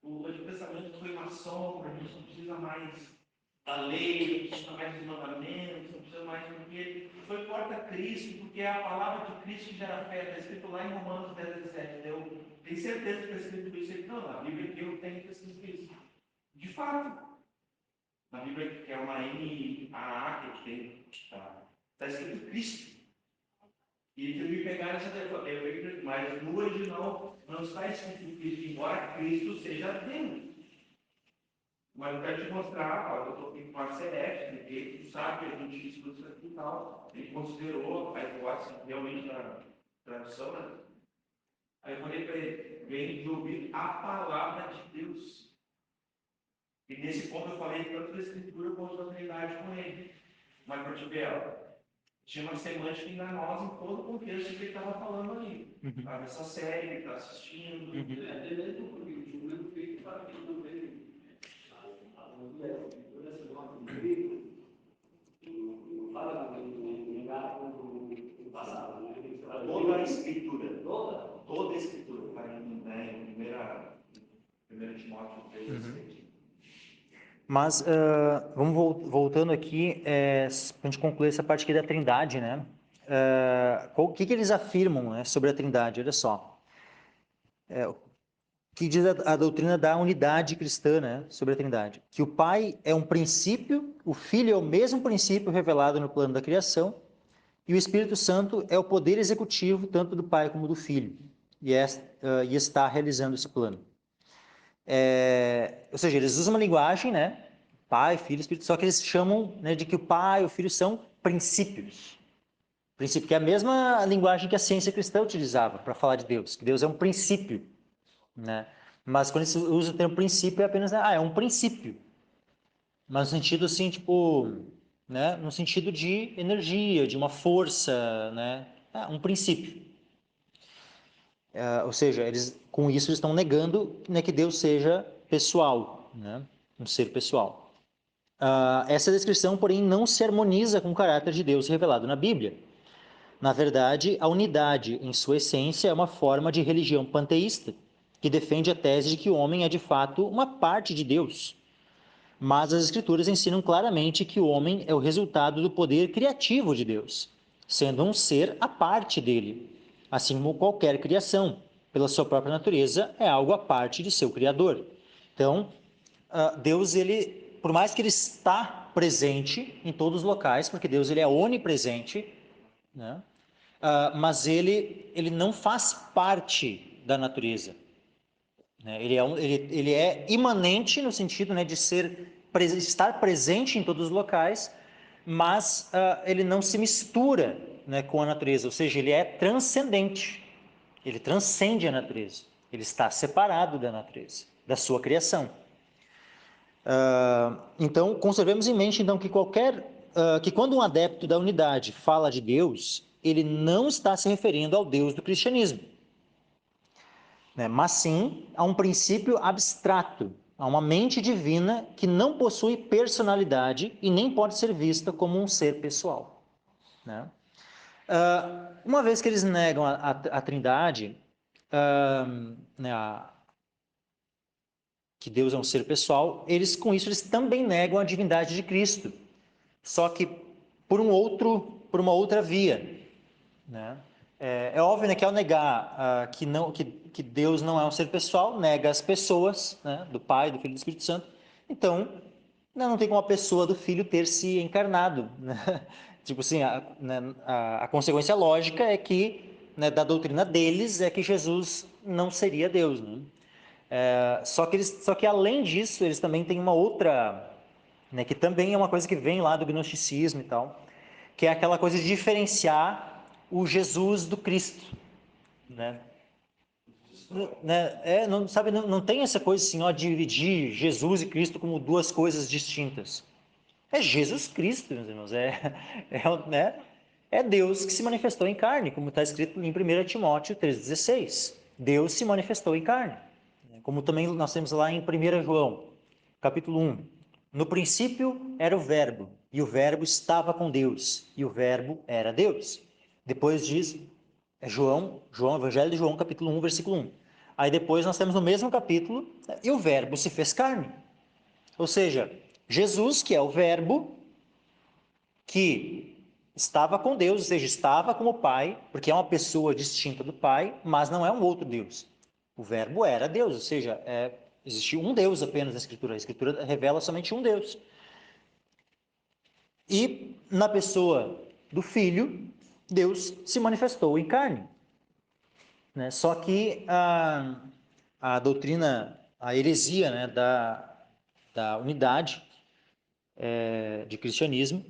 O Antigo Testamento foi uma sombra, a gente não precisa mais da lei, não precisa mais dos mandamentos, não precisa mais, porque foi porta Cristo, porque é a palavra de Cristo que gera fé. Está escrito lá em Romanos 10, 17. Eu tenho certeza que está escrito isso aí. Não, na Bíblia que eu tenho escrito isso. De fato, na Bíblia que é uma NAA que tem, está escrito Cristo. E eu me pegar essa Bíblia, mas no original não está escrito Cristo, embora Cristo seja Deus. Mas eu quero te mostrar, eu estou aqui com a CF, que sabe que a gente estuda isso aqui e tal. Ele considerou a hipótese realmente da tradução, né? Aí eu falei para ele: vem de ouvir a palavra de Deus. E nesse ponto eu falei tanto da Escritura quanto da Trindade com ele. Mas para te ver, tinha uma semântica enganosa em todo o contexto que ele estava falando ali. Uhum. Essa série que ele está assistindo. Uhum. É mesmo porque o julgamento feito para quem não veio. Por esse nome do livro, não fala em negar o passado, né? Toda a Escritura. Toda a Escritura. Em 1 Timóteo 3, Uhum. Mas, vamos voltando aqui, para a gente concluir essa parte aqui da Trindade, né? O que eles afirmam, né, sobre a Trindade? Olha só. O que diz a doutrina da unidade cristã, né, sobre a Trindade? Que o Pai é um princípio, o Filho é o mesmo princípio revelado no plano da criação, e o Espírito Santo é o poder executivo tanto do Pai como do Filho, e está realizando esse plano. Ou seja, eles usam uma linguagem, né? Pai, Filho, Espírito, só que eles chamam, né, de que o Pai e o Filho são princípios. Princípio, que é a mesma linguagem que a ciência cristã utilizava para falar de Deus, que Deus é um princípio, né? Mas quando eles usam o termo princípio, é apenas, é um princípio. Mas no sentido assim, tipo, né, no sentido de energia, de uma força, né? Um princípio. Ou seja, com isso eles estão negando, né, que Deus seja pessoal, né? Um ser pessoal. Essa descrição, porém, não se harmoniza com o caráter de Deus revelado na Bíblia. Na verdade, a unidade, em sua essência, é uma forma de religião panteísta, que defende a tese de que o homem é de fato uma parte de Deus. Mas as Escrituras ensinam claramente que o homem é o resultado do poder criativo de Deus, sendo um ser à parte dele, assim como qualquer criação, pela sua própria natureza, é algo à parte de seu Criador. Então, Deus, ele, por mais que ele está presente em todos os locais, porque Deus ele é onipresente, né? Mas ele não faz parte da natureza. Né? Ele é imanente no sentido, né, de estar presente em todos os locais, mas ele não se mistura, né, com a natureza, ou seja, ele é transcendente, ele transcende a natureza, ele está separado da natureza, da sua criação. Então, conservemos em mente então que quando um adepto da unidade fala de Deus, ele não está se referindo ao Deus do cristianismo, né? Mas sim a um princípio abstrato, a uma mente divina que não possui personalidade e nem pode ser vista como um ser pessoal, né? Uma vez que eles negam a Trindade, né, que Deus é um ser pessoal, com isso eles também negam a divindade de Cristo, só que por uma outra via, né? É óbvio, né, que ao negar que Deus não é um ser pessoal, nega as pessoas, né, do Pai, do Filho e do Espírito Santo. Então, não tem como a pessoa do Filho ter se encarnado, né? Tipo assim, a consequência lógica é que, né, da doutrina deles, é que Jesus não seria Deus, né? Só que além disso, eles também têm uma outra, né, que também é uma coisa que vem lá do gnosticismo e tal, que é aquela coisa de diferenciar o Jesus do Cristo, né? Não, sabe, não tem essa coisa assim, ó, de dividir Jesus e Cristo como duas coisas distintas. É Jesus Cristo, meus irmãos, né? É Deus que se manifestou em carne, como está escrito em 1 Timóteo 3,16. Deus se manifestou em carne. Como também nós temos lá em 1 João, capítulo 1. No princípio era o Verbo, e o Verbo estava com Deus, e o Verbo era Deus. Depois diz João, Evangelho de João, capítulo 1, versículo 1. Aí depois nós temos no mesmo capítulo, e o Verbo se fez carne. Ou seja, Jesus, que é o Verbo, que estava com Deus, ou seja, estava com o Pai, porque é uma pessoa distinta do Pai, mas não é um outro Deus. O Verbo era Deus, ou seja, existe um Deus apenas na Escritura. A Escritura revela somente um Deus. E na pessoa do Filho, Deus se manifestou em carne, né? Só que a doutrina, a heresia, né, da unidade de cristianismo,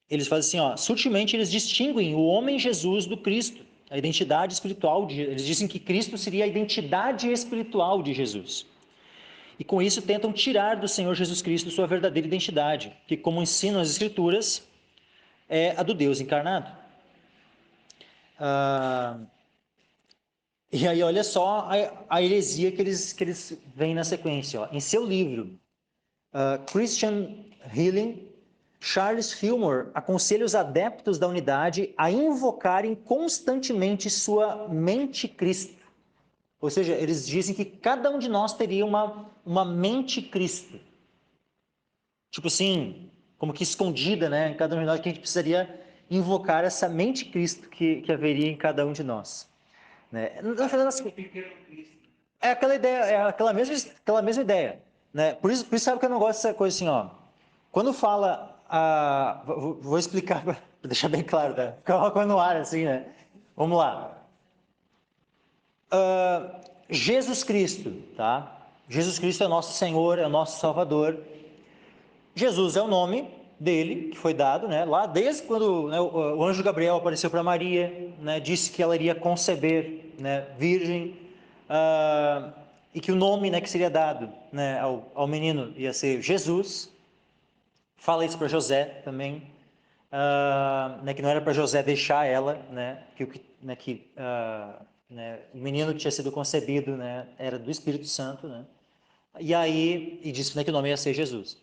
eles fazem assim, ó, sutilmente eles distinguem o homem Jesus do Cristo, a identidade espiritual eles dizem que Cristo seria a identidade espiritual de Jesus. E com isso tentam tirar do Senhor Jesus Cristo sua verdadeira identidade, que, como ensinam as Escrituras, é a do Deus encarnado. E aí, olha só a heresia que eles veem na sequência. Ó. Em seu livro, Christian Healing, Charles Fillmore aconselha os adeptos da unidade a invocarem constantemente sua mente Cristo. Ou seja, eles dizem que cada um de nós teria uma mente Cristo. Tipo assim, como que escondida, né? Em cada um de nós, que a gente precisaria invocar essa mente Cristo que haveria em cada um de nós. Né? É aquela ideia, é aquela mesma ideia. Né? Por isso sabe que eu não gosto dessa coisa assim, ó. Quando fala, vou explicar para deixar bem claro, tá? Ficar uma coisa no ar assim, né? Vamos lá. Jesus Cristo, tá? Jesus Cristo é nosso Senhor, é o nosso Salvador. Jesus é o nome dele que foi dado, né? Lá desde quando, né, o anjo Gabriel apareceu para Maria, né? Disse que ela iria conceber, né? Virgem, e que o nome, né, que seria dado, né, ao menino ia ser Jesus. Fala isso para José também, né, que não era para José deixar ela, né, né, o menino que tinha sido concebido, né, era do Espírito Santo, né, e disse, né, que o nome ia ser Jesus.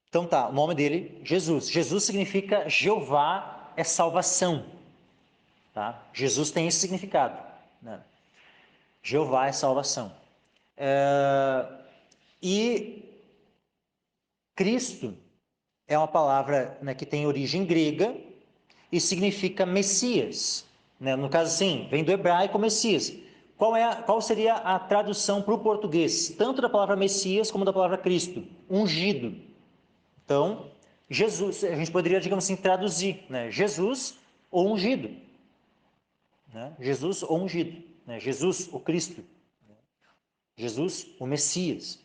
Então tá, o nome dele, Jesus. Jesus significa Jeová é salvação, tá? Jesus tem esse significado, né? Jeová é salvação. E Cristo é uma palavra, né, que tem origem grega e significa Messias, né? No caso, sim, vem do hebraico Messias. Qual seria a tradução para o português, tanto da palavra Messias como da palavra Cristo? Ungido. Então, Jesus, a gente poderia, digamos assim, traduzir, né? Jesus ou ungido, né? Jesus ou ungido, né? Jesus, o Cristo, Jesus, o Messias.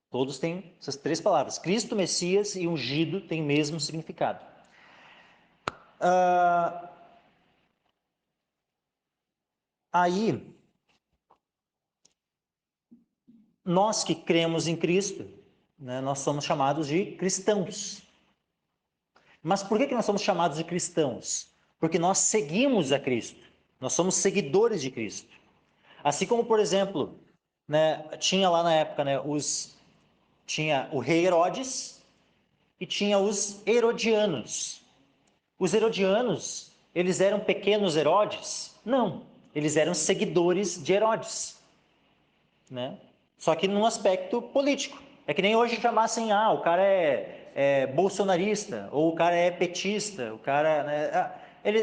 Todos têm essas três palavras. Cristo, Messias e ungido têm o mesmo significado. Aí, nós que cremos em Cristo, né, nós somos chamados de cristãos. Mas por que nós somos chamados de cristãos? Porque nós seguimos a Cristo. Nós somos seguidores de Cristo. Assim como, por exemplo, né, tinha lá na época, né, tinha o rei Herodes e tinha os herodianos. Os herodianos, eles eram pequenos Herodes? Não, eles eram seguidores de Herodes, né? Só que num aspecto político. É que nem hoje chamassem, o cara é bolsonarista, ou o cara é petista, o cara, né, ele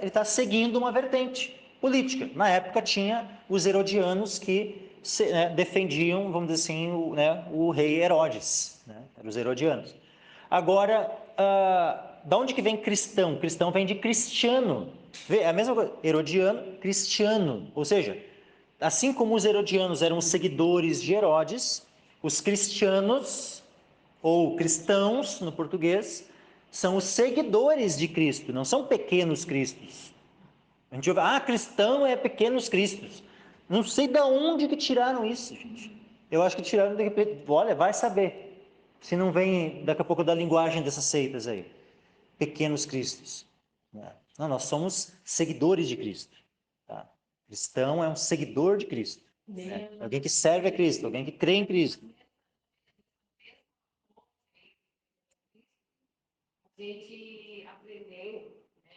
está seguindo uma vertente política. Na época tinha os herodianos que defendiam, vamos dizer assim, o rei Herodes, né? Eram os herodianos. Agora, da onde que vem cristão? Cristão vem de cristiano. É a mesma coisa, herodiano, cristiano. Ou seja, assim como os herodianos eram os seguidores de Herodes, os cristianos, ou cristãos no português, são os seguidores de Cristo, não são pequenos cristos. A gente ouve, cristão é pequenos cristos. Não sei de onde que tiraram isso, gente. Eu acho que tiraram, de repente, olha, vai saber. Se não vem daqui a pouco da linguagem dessas seitas aí. Pequenos cristos. Não, nós somos seguidores de Cristo. Tá? Cristão é um seguidor de Cristo. Né? Alguém que serve a Cristo, alguém que crê em Cristo. A gente aprendeu, né?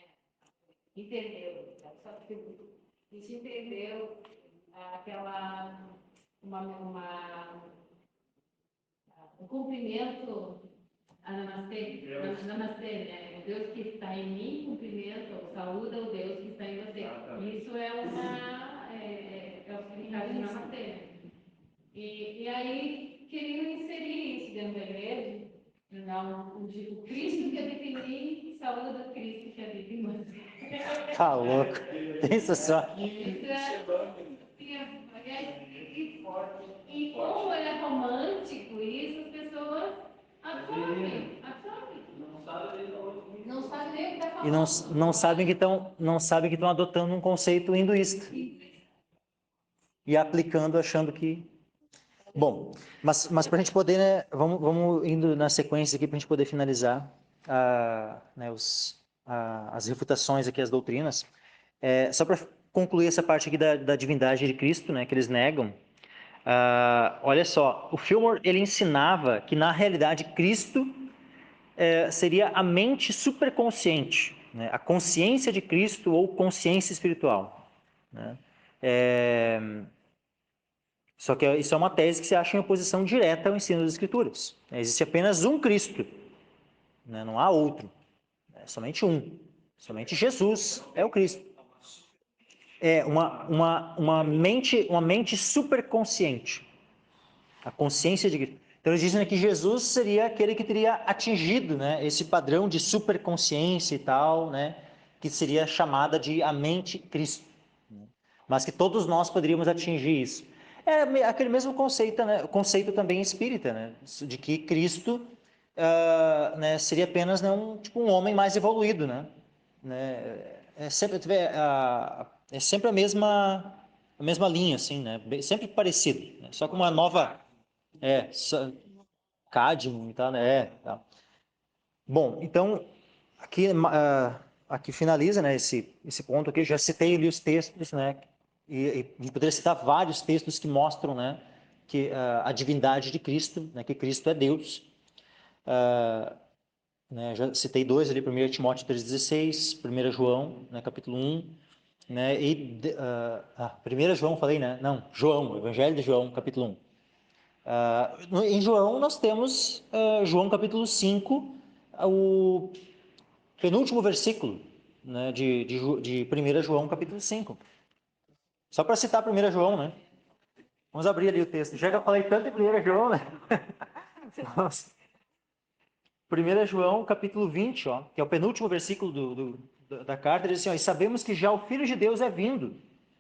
Entendeu, a gente entendeu um cumprimento a namastê, né? O Deus que está em mim cumprimenta, saúda o Deus que está em você. Isso é o significado de namastê, né? E aí queriam inserir isso dentro da igreja, não, o Cristo que habita em mim, saúda do Cristo que habita em você. Tá louco. Pensa só. E como é romântico isso, as pessoas absorvem. Não sabem nem o que está falando. E não sabem que estão adotando um conceito hinduísta. E aplicando, achando que... Bom, mas para a gente poder, né, vamos indo na sequência aqui para a gente poder finalizar né, as refutações aqui, as doutrinas. Só para concluir essa parte aqui da divindade de Cristo, né, que eles negam. Olha só, o Fillmore, ele ensinava que na realidade Cristo seria a mente superconsciente, né, a consciência de Cristo ou consciência espiritual, né? Só que isso é uma tese que se acha em oposição direta ao ensino das Escrituras. Existe apenas um Cristo, né? Não há outro. É somente um. Somente Jesus é o Cristo. É uma mente superconsciente. A consciência de Cristo. Então eles dizem que Jesus seria aquele que teria atingido, né, esse padrão de superconsciência e tal, né, que seria chamada de a mente Cristo. Mas que todos nós poderíamos atingir isso. É aquele mesmo conceito, né, conceito também espírita, né, de que Cristo né, seria apenas, né, um homem mais evoluído, né? É sempre a mesma linha, assim, né? Sempre parecido, né? Só com uma nova Cadmo e tal, né? Tá. Bom, então aqui finaliza, né, esse ponto aqui. Já citei ali os textos, né? E poderia citar vários textos que mostram, né, que a divindade de Cristo, né, que Cristo é Deus. né? Já citei dois ali, 1 Timóteo 3,16, 1 João, né, capítulo 1, né? 1 João, falei, né? Não, João, Evangelho de João, capítulo 1. Em João, nós temos João capítulo 5, o penúltimo versículo, né, de 1 João capítulo 5. Só para citar 1 João, né? Vamos abrir ali o texto. Já que eu falei tanto em 1 João, né? Nossa. 1 João capítulo 20, ó, que é o penúltimo versículo da carta, diz assim, ó, e sabemos que já o Filho de Deus é vindo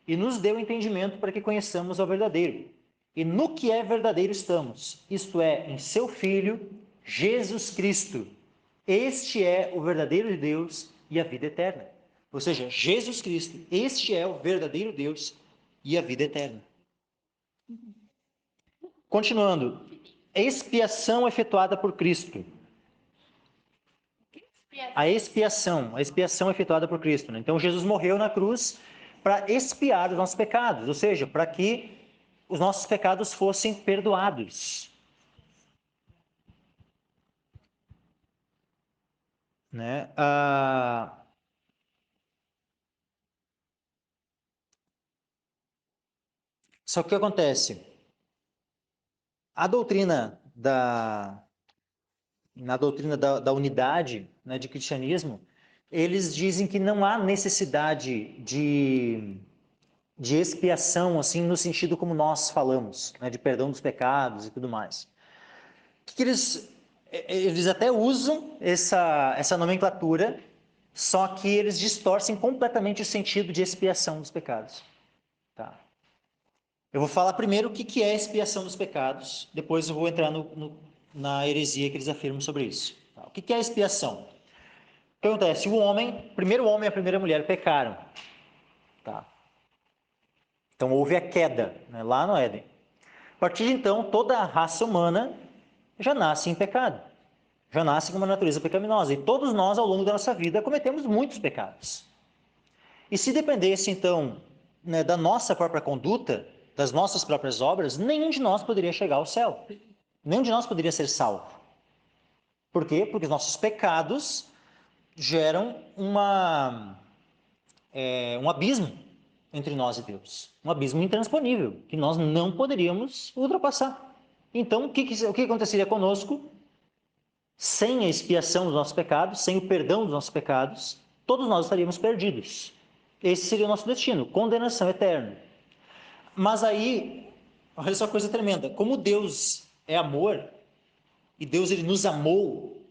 e nos deu entendimento para que conheçamos ao verdadeiro. E no que é verdadeiro estamos, isto é, em seu Filho, Jesus Cristo. Este é o verdadeiro Deus e a vida eterna. Ou seja, Jesus Cristo, este é o verdadeiro Deus e a vida eterna. Continuando, expiação efetuada por Cristo. A expiação efetuada por Cristo, né? Então, Jesus morreu na cruz para expiar os nossos pecados, ou seja, para que os nossos pecados fossem perdoados. Né? Só que o que acontece? Na doutrina da unidade, né, de cristianismo, eles dizem que não há necessidade de expiação, assim, no sentido como nós falamos, né, de perdão dos pecados e tudo mais. O que eles até usam essa nomenclatura, só que eles distorcem completamente o sentido de expiação dos pecados. Tá? Eu vou falar primeiro o que é expiação dos pecados, depois eu vou entrar na heresia que eles afirmam sobre isso. Tá? O que é expiação? O que acontece? O primeiro homem e a primeira mulher pecaram. Tá? Então houve a queda, né, lá no Éden. A partir de então, toda a raça humana já nasce em pecado. Já nasce com uma natureza pecaminosa. E todos nós, ao longo da nossa vida, cometemos muitos pecados. E se dependesse, então, né, da nossa própria conduta, das nossas próprias obras, nenhum de nós poderia chegar ao céu. Nenhum de nós poderia ser salvo. Por quê? Porque os nossos pecados geram um abismo entre nós e Deus. Um abismo intransponível, que nós não poderíamos ultrapassar. Então, o que aconteceria conosco? Sem a expiação dos nossos pecados, sem o perdão dos nossos pecados, todos nós estaríamos perdidos. Esse seria o nosso destino, condenação eterna. Mas aí, olha só que coisa tremenda, como Deus é amor, e Deus ele nos amou,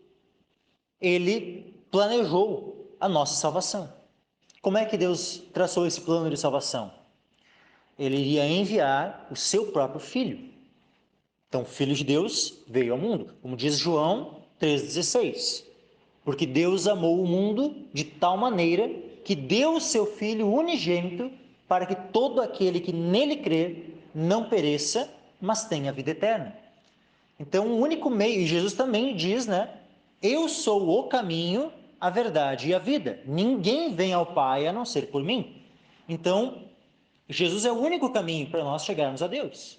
ele planejou a nossa salvação. Como é que Deus traçou esse plano de salvação? Ele iria enviar o seu próprio Filho. Então, o Filho de Deus veio ao mundo, como diz João 3,16. Porque Deus amou o mundo de tal maneira que deu o seu Filho unigênito para que todo aquele que nele crê não pereça, mas tenha vida eterna. Então, o único meio, e Jesus também diz, né? Eu sou o caminho, a verdade e a vida. Ninguém vem ao Pai a não ser por mim. Então, Jesus é o único caminho para nós chegarmos a Deus.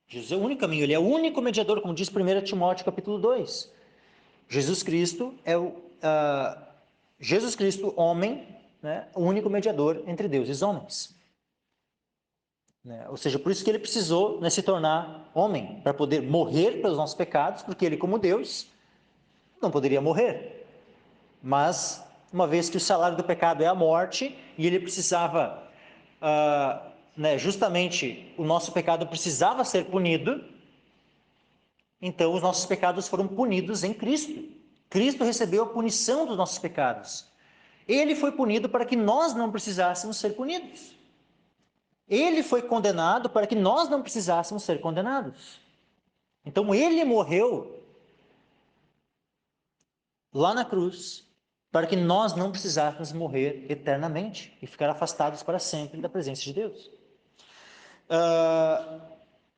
Jesus é o único caminho, ele é o único mediador, como diz 1 Timóteo capítulo 2. Jesus Cristo é Jesus Cristo, homem, né, o único mediador entre Deus e os homens. Né? Ou seja, por isso que ele precisou, né, se tornar homem, para poder morrer pelos nossos pecados, porque ele, como Deus, não poderia morrer. Mas, uma vez que o salário do pecado é a morte, e ele precisava, né, justamente, o nosso pecado precisava ser punido, então os nossos pecados foram punidos em Cristo. Cristo recebeu a punição dos nossos pecados. Ele foi punido para que nós não precisássemos ser punidos. Ele foi condenado para que nós não precisássemos ser condenados. Então ele morreu lá na cruz para que nós não precisássemos morrer eternamente e ficar afastados para sempre da presença de Deus.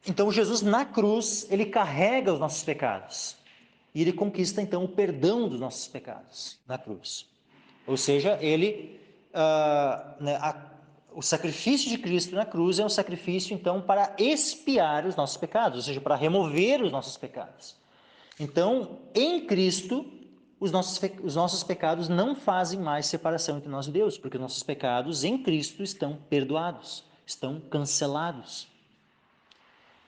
Então Jesus na cruz, ele carrega os nossos pecados. E ele conquista então o perdão dos nossos pecados na cruz. Ou seja, o sacrifício de Cristo na cruz é um sacrifício então para expiar os nossos pecados, ou seja, para remover os nossos pecados. Então, em Cristo, os nossos pecados não fazem mais separação entre nós e Deus, porque os nossos pecados em Cristo estão perdoados, estão cancelados.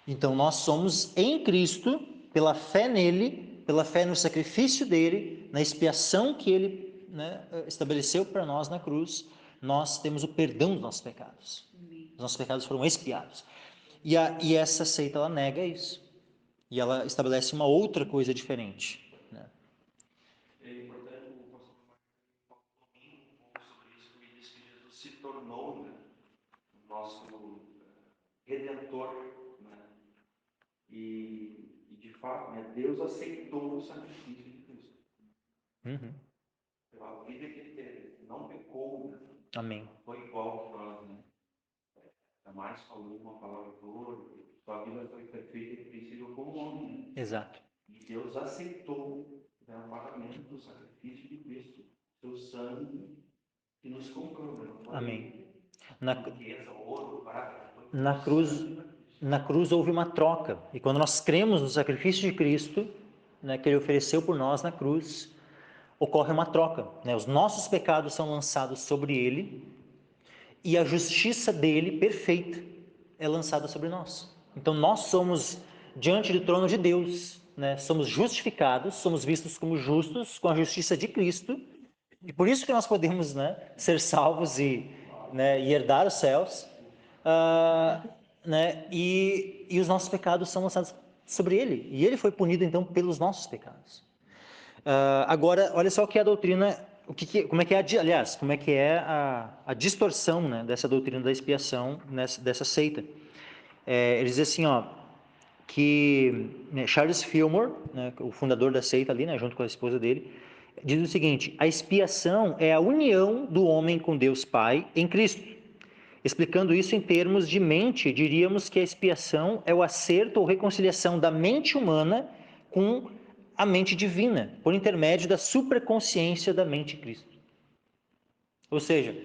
Então, nós somos em Cristo, pela fé nele, pela fé no sacrifício dele, na expiação que ele, né, estabeleceu para nós na cruz, nós temos o perdão dos nossos pecados. Os nossos pecados foram expiados. E essa seita, ela nega isso. E ela estabelece uma outra coisa diferente, né? É importante o pastor falar um pouco sobre isso, que diz que Jesus se tornou, né, o nosso redentor, né? E de fato, né, Deus aceitou o sacrifício de Cristo. Uhum. Pela vida que ele teve, não pecou, né? Amém. Foi igual a nós, né? Jamais falou uma palavra por sua vida foi feita em princípio como homem, né? Exato. E Deus aceitou, né, o pagamento do sacrifício de Cristo, seu sangue que nos comprou, né? Amém. Na, Riqueza, ouro, prata, foi na o cruz, sangue de Cristo. na cruz houve uma troca. E quando nós cremos no sacrifício de Cristo, né, que ele ofereceu por nós na cruz, ocorre uma troca, né? Os nossos pecados são lançados sobre ele e a justiça dele, perfeita, é lançada sobre nós. Então nós somos diante do trono de Deus, né? Somos justificados, somos vistos como justos com a justiça de Cristo, e por isso que nós podemos, né, ser salvos né, e herdar os céus, né? E os nossos pecados são lançados sobre ele, e ele foi punido então pelos nossos pecados. Agora, olha só o que é a doutrina, como é que é, aliás, como é que é a distorção, né, dessa doutrina da expiação dessa seita. Ele diz assim, ó, que, né, Charles Fillmore, né, o fundador da seita ali, né, junto com a esposa dele, diz o seguinte: a expiação é a união do homem com Deus Pai em Cristo. Explicando isso em termos de mente, diríamos que a expiação é o acerto ou reconciliação da mente humana com a mente divina, por intermédio da supraconsciência da mente de Cristo. Ou seja,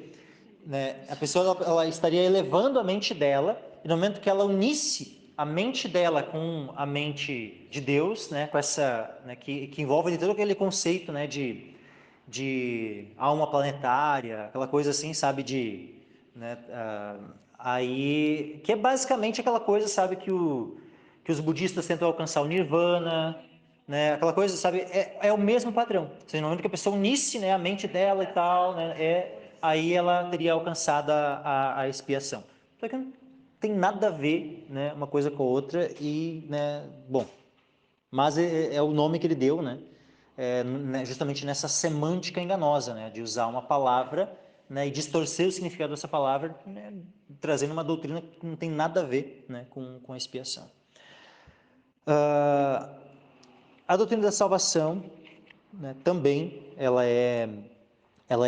né, a pessoa ela estaria elevando a mente dela, e no momento que ela unisse a mente dela com a mente de Deus, né, com essa, né, que envolve todo aquele conceito, né, de alma planetária, aquela coisa assim, sabe, né, aí, que é basicamente aquela coisa, sabe, que os budistas tentam alcançar o nirvana, né, aquela coisa, sabe, é o mesmo padrão. No momento que a pessoa unisse, né, a mente dela e tal, né, aí ela teria alcançado a expiação. Só que não tem nada a ver, né, uma coisa com a outra e, né, bom, mas é o nome que ele deu, né, justamente nessa semântica enganosa, né, de usar uma palavra, né, e distorcer o significado dessa palavra, né, trazendo uma doutrina que não tem nada a ver, né, com a expiação. A doutrina da salvação, né, também ela é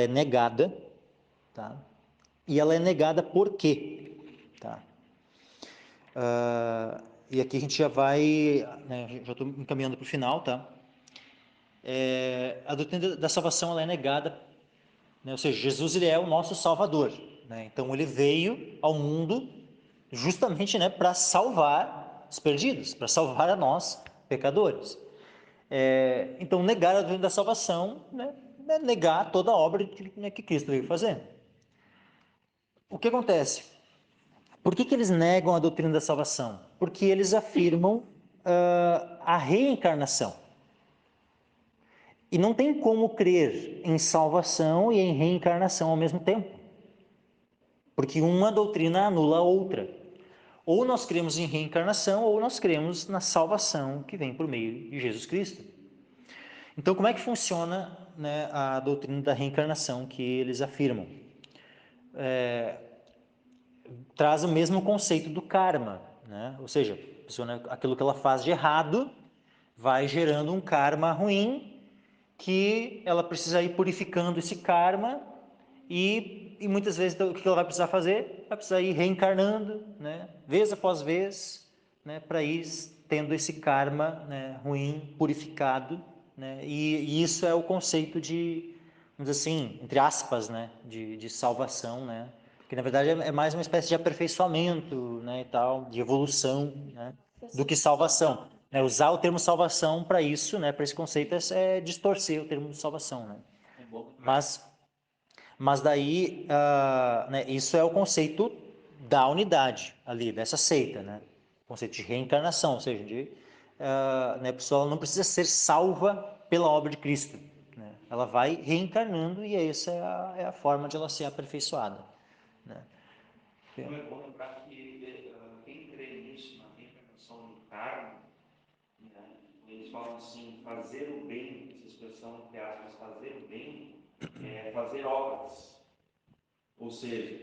negada, tá? E ela é negada por quê? Tá? E aqui a gente já vai, né, já estou encaminhando para o final, tá? A doutrina da salvação ela é negada, né? Ou seja, Jesus ele é o nosso Salvador, né? Então ele veio ao mundo justamente, né, para salvar os perdidos, para salvar a nós pecadores. Então negar a doutrina da salvação, né, é negar toda a obra que Cristo veio fazer. O que acontece? Por que eles negam a doutrina da salvação? Porque eles afirmam a reencarnação. E não tem como crer em salvação e em reencarnação ao mesmo tempo. Porque uma doutrina anula a outra. Ou nós cremos em reencarnação, ou nós cremos na salvação que vem por meio de Jesus Cristo. Então, como é que funciona, né, a doutrina da reencarnação que eles afirmam? Traz o mesmo conceito do karma, né? Ou seja, a pessoa, aquilo que ela faz de errado vai gerando um karma ruim, que ela precisa ir purificando esse karma e muitas vezes o que ela vai precisar fazer? Vai precisar ir reencarnando, né, vez após vez, né, para ir tendo esse karma, né, ruim purificado, né, e isso é o conceito de, vamos dizer assim, entre aspas, né, de salvação, né, que na verdade é mais uma espécie de aperfeiçoamento, né, e tal, de evolução, né, do que salvação. Usar o termo salvação para isso, né, para esse conceito, é distorcer o termo salvação, né? Mas daí, né, isso é o conceito da unidade ali, dessa seita, né? O conceito de reencarnação, ou seja, né, a pessoa não precisa ser salva pela obra de Cristo, né? Ela vai reencarnando e essa é a forma de ela ser aperfeiçoada, né? Então é bom lembrar que quem crê nisso, na reencarnação do karma, né, eles falam assim, fazer o bem, essa expressão entre aspas, fazer o bem, é fazer obras. Ou seja,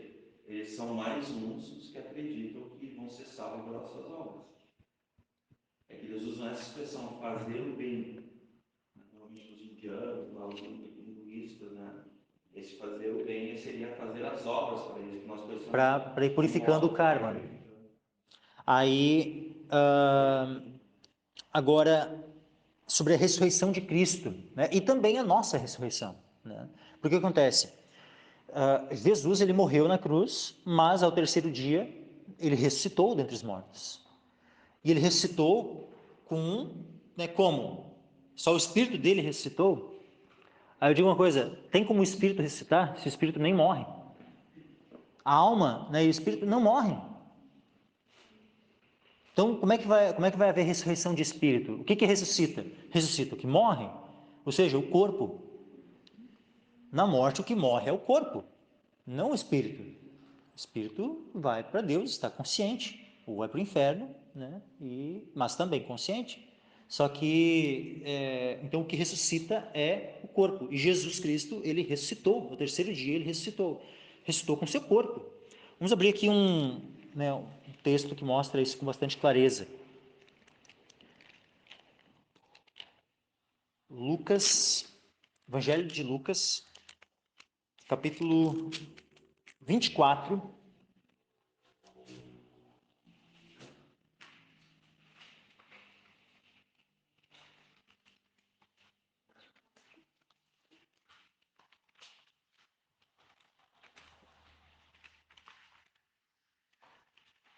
eles são mais uns os que acreditam que vão ser salvos pelas suas obras. É que eles usam essa expressão, fazer o bem. Normalmente os indianos, os hinduístas, né? Esse fazer o bem seria fazer as obras para eles, que nós pensamos. Para ir purificando o karma. Aí, agora, sobre a ressurreição de Cristo, né? E também a nossa ressurreição, né? Porque o que acontece? Jesus, ele morreu na cruz, mas ao terceiro dia ele ressuscitou dentre os mortos. E ele ressuscitou né, como? Só o espírito dele ressuscitou? Aí eu digo uma coisa, tem como o espírito ressuscitar se o espírito nem morre? A alma, né, e o espírito não morrem. Então, como é que vai haver ressurreição de espírito? O que ressuscita? Ressuscita o que morre, ou seja, o corpo. Na morte, o que morre é o corpo, não o espírito. O espírito vai para Deus, está consciente, ou vai para o inferno, né? Mas também consciente. Só que, então, o que ressuscita é o corpo. E Jesus Cristo, ele ressuscitou. No terceiro dia, ele ressuscitou. Ressuscitou com seu corpo. Vamos abrir aqui um texto que mostra isso com bastante clareza. Lucas, Evangelho de Lucas, capítulo 24.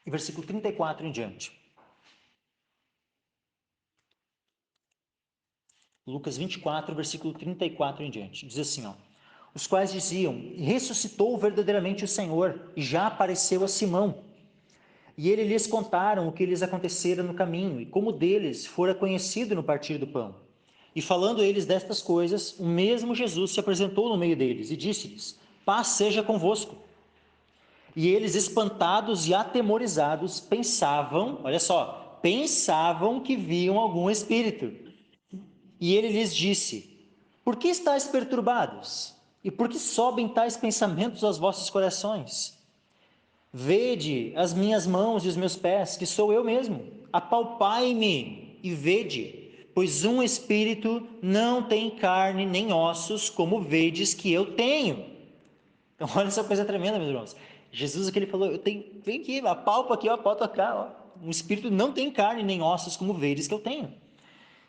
E versículo 34 em diante. Lucas 24, versículo 34 em diante. Diz assim, ó. Os quais diziam, ressuscitou verdadeiramente o Senhor, e já apareceu a Simão. E ele lhes contaram o que lhes acontecera no caminho, e como deles fora conhecido no partir do pão. E falando eles destas coisas, o mesmo Jesus se apresentou no meio deles, e disse-lhes, paz seja convosco. E eles, espantados e atemorizados, pensavam, olha só, pensavam que viam algum espírito. E ele lhes disse, por que estáis perturbados? E por que sobem tais pensamentos aos vossos corações? Vede as minhas mãos e os meus pés, que sou eu mesmo. Apalpai-me e vede, pois um espírito não tem carne nem ossos, como vedes que eu tenho. Então, olha essa coisa tremenda, meus irmãos. Jesus aqui ele falou, vem aqui, apalpa aqui, apalpa cá. Ó. Um espírito não tem carne nem ossos, como vedes que eu tenho.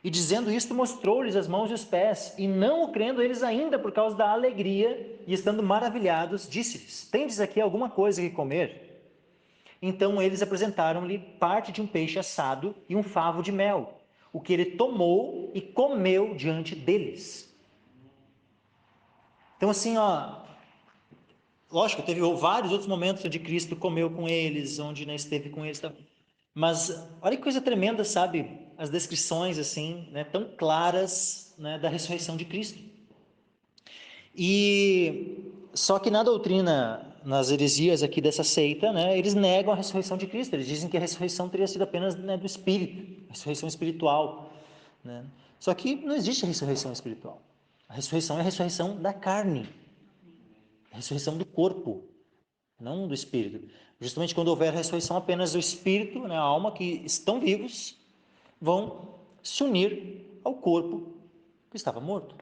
E dizendo isto, mostrou-lhes as mãos e os pés, e não o crendo eles ainda por causa da alegria, e estando maravilhados, disse-lhes, tendes aqui alguma coisa que comer? Então eles apresentaram-lhe parte de um peixe assado e um favo de mel, o que ele tomou e comeu diante deles. Então assim, ó, lógico, teve vários outros momentos onde Cristo comeu com eles, onde né, esteve com eles, mas olha que coisa tremenda, sabe? As descrições assim, né, tão claras, né, da ressurreição de Cristo. E só que na doutrina, nas heresias aqui dessa seita, né, eles negam a ressurreição de Cristo. Eles dizem que a ressurreição teria sido apenas né, do espírito, a ressurreição espiritual, né? Só que não existe ressurreição espiritual. A ressurreição é a ressurreição da carne, a ressurreição do corpo, não do espírito. Justamente quando houver a ressurreição apenas do espírito, né, a alma, que estão vivos, vão se unir ao corpo que estava morto.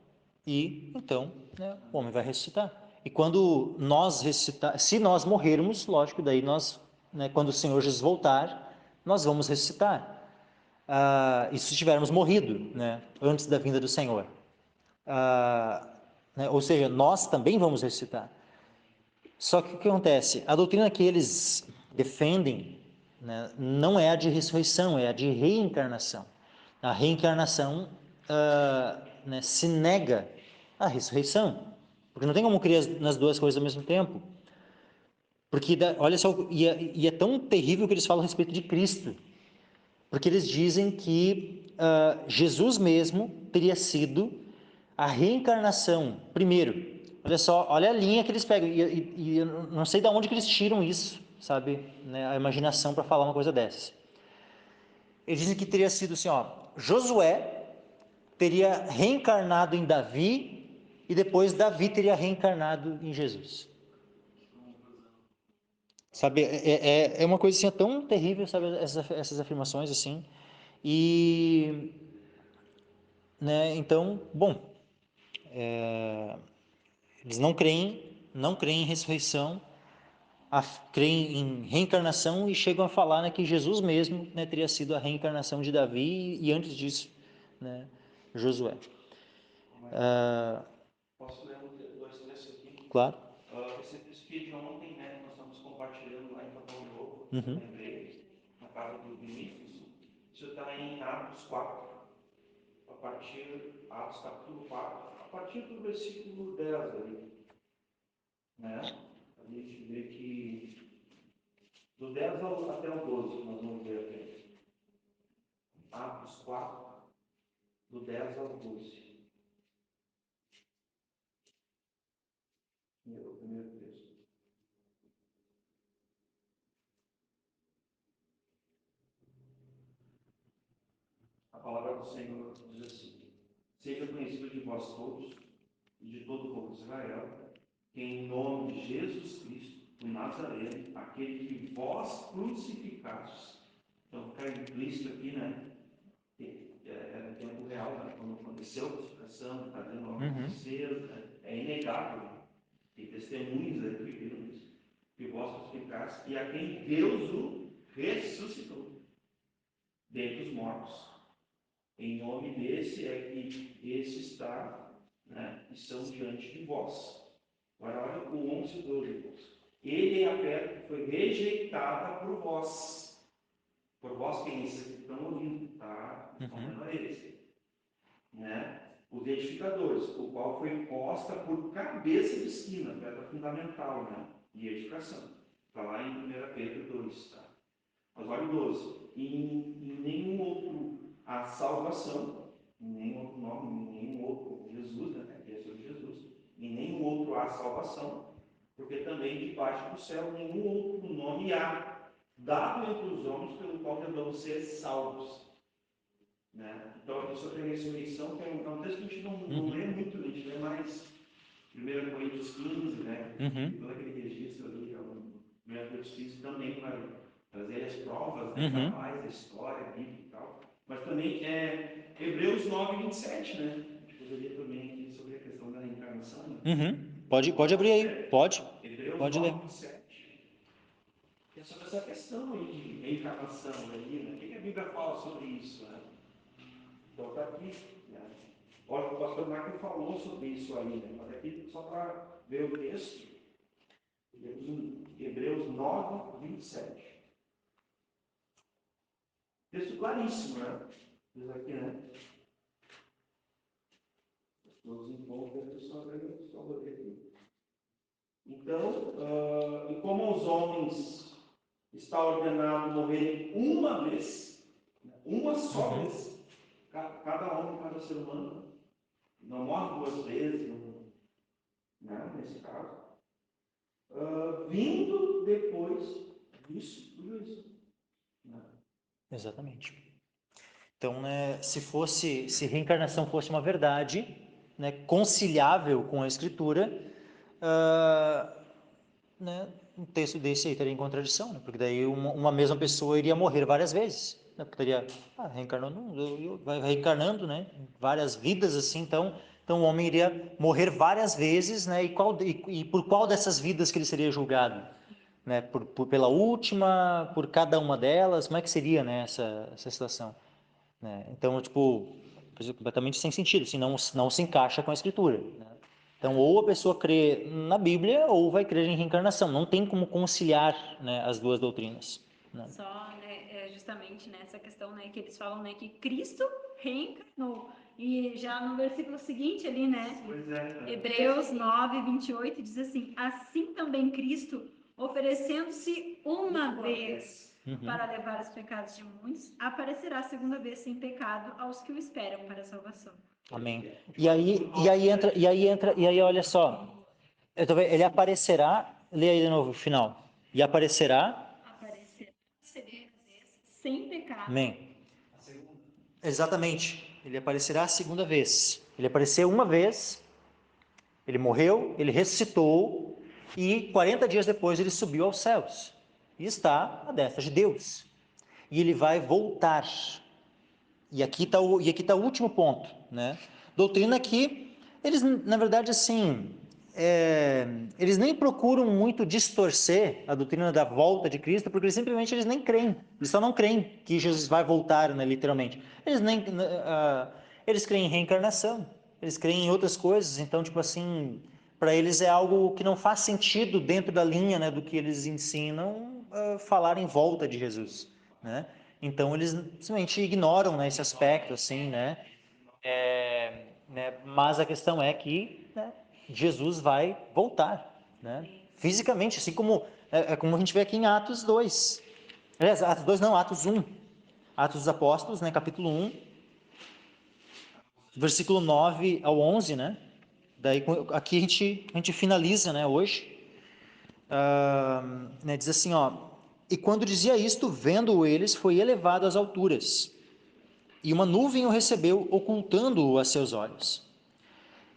E então, né, o homem vai ressuscitar. E quando nós ressuscitar, se nós morrermos, lógico, daí nós, né, quando o Senhor Jesus voltar, nós vamos ressuscitar. E se tivermos morrido, né, antes da vinda do Senhor. Né, ou seja, nós também vamos ressuscitar. Só que o que acontece? A doutrina que eles defendem, né, não é a de ressurreição, é a de reencarnação. a reencarnação né, se nega à ressurreição. Porque não tem como crer nas duas coisas ao mesmo tempo. Porque, olha só, e é tão terrível que eles falam a respeito de Cristo. Porque eles dizem que Jesus mesmo teria sido a reencarnação. Primeiro, olha só, olha a linha que eles pegam. E eu não sei de onde que eles tiram isso, sabe? Né, a imaginação para falar uma coisa dessas. Eles dizem que teria sido assim, ó, Josué teria reencarnado em Davi e depois Davi teria reencarnado em Jesus. Sabe, é uma coisa assim, tão terrível, sabe, essas afirmações assim. E, né, então, bom, eles não creem em ressurreição, creem em reencarnação e chegam a falar, né, que Jesus mesmo, né, teria sido a reencarnação de Davi e antes disso, né, Josué. Posso ler dois textos aqui? Claro. Esse texto que de ontem, né, nós estamos compartilhando lá em Capão Novo, Uhum. lembrei, na casa do Vinícius. Isso está em Atos 4, Atos capítulo 4, a partir do versículo 10 ali. Né? A gente vê que do 10 até o 12, nós vamos ver aqui. Atos 4, do 10 ao 12. O primeiro texto. A palavra do Senhor diz assim: seja conhecido de vós todos e de todo o povo de Israel, que em nome de Jesus Cristo, o Nazareno, aquele que vós crucificastes. Então fica implícito aqui, né? No tempo real, né? Quando aconteceu a crucificação, está dando aconteceu, né? É inegável. Tem testemunhos aí que viram isso. Que vós crucificastes e a quem Deus o ressuscitou dentre os mortos. Em nome desse é que esse está, né, e são diante de vós. Agora olha o 11 e 12. Ele é a pedra que foi rejeitada por vós. Por vós quem esses que estão ouvindo, tá? Respondendo a eles. Né? Os edificadores, o qual foi posta por cabeça de esquina, pedra fundamental, né? De edificação. Está lá em 1 Pedro 2, tá? Mas olha o 12. Em nenhum outro há salvação, em nenhum outro nome, em nenhum outro Jesus, né? Que é sobre Jesus. Em nenhum outro há salvação, porque também debaixo do céu nenhum outro nome há, dado entre os homens pelo qual devemos ser salvos. Né? Então, aqui sobre a ressurreição, que é um texto que a gente não lê muito, a gente lê mais 1 Coríntios 15, né? Todo aquele registro ali, 1 Coríntios 15 também vai trazer as provas, né, cabais da história, bíblica e tal. Mas também é Hebreus 9, 27, né? A gente poderia também aqui sobre a questão da reencarnação. Né? Pode abrir aí, pode. Hebreus Pode 9, ler. 27. É sobre essa questão aí de reencarnação aí, né? O que a Bíblia fala sobre isso, né? Então está aqui, né? Olha, o pastor Marco falou sobre isso aí, né? Mas aqui só para ver o texto, Hebreus 9, 27. Texto claríssimo, né? Diz aqui, né? Todos envolvem só vou ler aqui. Então, e como aos homens está ordenado morrerem uma vez, uma só vez, cada homem, cada ser humano, não morre duas vezes, né, nesse caso, vindo depois disso, tudo isso. Né? Exatamente. Então, né, se reencarnação fosse uma verdade, né, conciliável com a Escritura, né, um texto desse aí teria em contradição, né, porque daí uma mesma pessoa iria morrer várias vezes, né, porque teria reencarnando, vai reencarnando, né, várias vidas assim, então o homem iria morrer várias vezes, né, e por qual dessas vidas que ele seria julgado? Né, pela última, por cada uma delas, como é que seria, né, essa situação? Né? Então, tipo, completamente sem sentido, assim, não se encaixa com a Escritura. Né? Então, ou a pessoa crê na Bíblia, ou vai crer em reencarnação. Não tem como conciliar, né, as duas doutrinas. Né? né? Só, né, justamente nessa questão, né, que eles falam, né, que Cristo reencarnou. E já no versículo seguinte ali, né, Pois é. Hebreus 9, 28, diz assim: assim também Cristo, oferecendo-se uma vez para levar os pecados de muitos, aparecerá a segunda vez sem pecado aos que o esperam para a salvação. Amém. E aí olha só, ele aparecerá, lê aí de novo o final. E aparecerá, Aparecerá a segunda vez sem pecado. amém. Exatamente. Ele aparecerá a segunda vez. Ele apareceu uma vez, ele morreu, ele ressuscitou e 40 dias depois ele subiu aos céus. E está à destra de Deus. E ele vai voltar. E aqui está o último ponto, né? Doutrina que eles, na verdade, assim, eles nem procuram muito distorcer a doutrina da volta de Cristo, porque simplesmente eles nem creem. Eles só não creem que Jesus vai voltar, né, literalmente. Eles creem em reencarnação, eles creem em outras coisas. Então, tipo assim, para eles é algo que não faz sentido dentro da linha, né, do que eles ensinam, falar em volta de Jesus, né? Então eles simplesmente ignoram, né, esse aspecto, assim, né? Mas a questão é que, né, Jesus vai voltar, né? Fisicamente, assim como como a gente vê aqui em Atos 2. Aliás, Atos 2 não, Atos 1. Atos dos Apóstolos, né, capítulo 1, versículo 9 ao 11, né? Daí aqui a gente finaliza, né, hoje. Né, diz assim, ó: e quando dizia isto, vendo-o eles, foi elevado às alturas, e uma nuvem o recebeu, ocultando-o a seus olhos.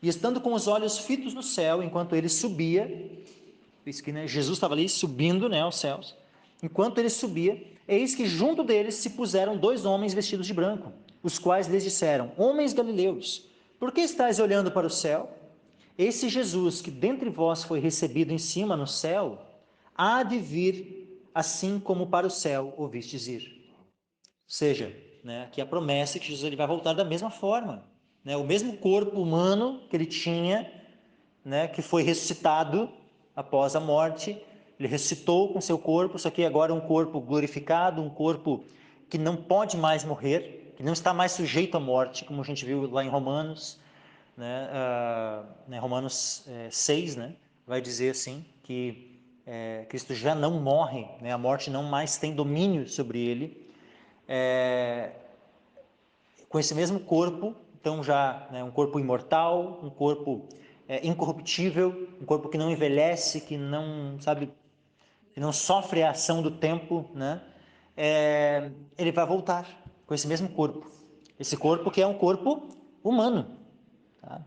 E estando com os olhos fitos no céu, enquanto ele subia, diz que, né, Jesus estava ali subindo, né, aos céus, enquanto ele subia, eis que junto deles se puseram 2 homens vestidos de branco, os quais lhes disseram: homens galileus, por que estáis olhando para o céu? Esse Jesus que dentre vós foi recebido em cima no céu, há de vir assim como para o céu o vistes ir. Ou seja, né, que a promessa é que Jesus ele vai voltar da mesma forma, né, o mesmo corpo humano que ele tinha, né, que foi ressuscitado após a morte, ele ressuscitou com seu corpo, só que agora um corpo glorificado, um corpo que não pode mais morrer, que não está mais sujeito à morte, como a gente viu lá em Romanos, né, Romanos 6, né, vai dizer assim, que Cristo já não morre, né, a morte não mais tem domínio sobre ele, com esse mesmo corpo, então já, né, um corpo imortal, um corpo incorruptível, um corpo que não envelhece, que não, sabe, que não sofre a ação do tempo, né? Ele vai voltar com esse mesmo corpo. Esse corpo que é um corpo humano. Tá?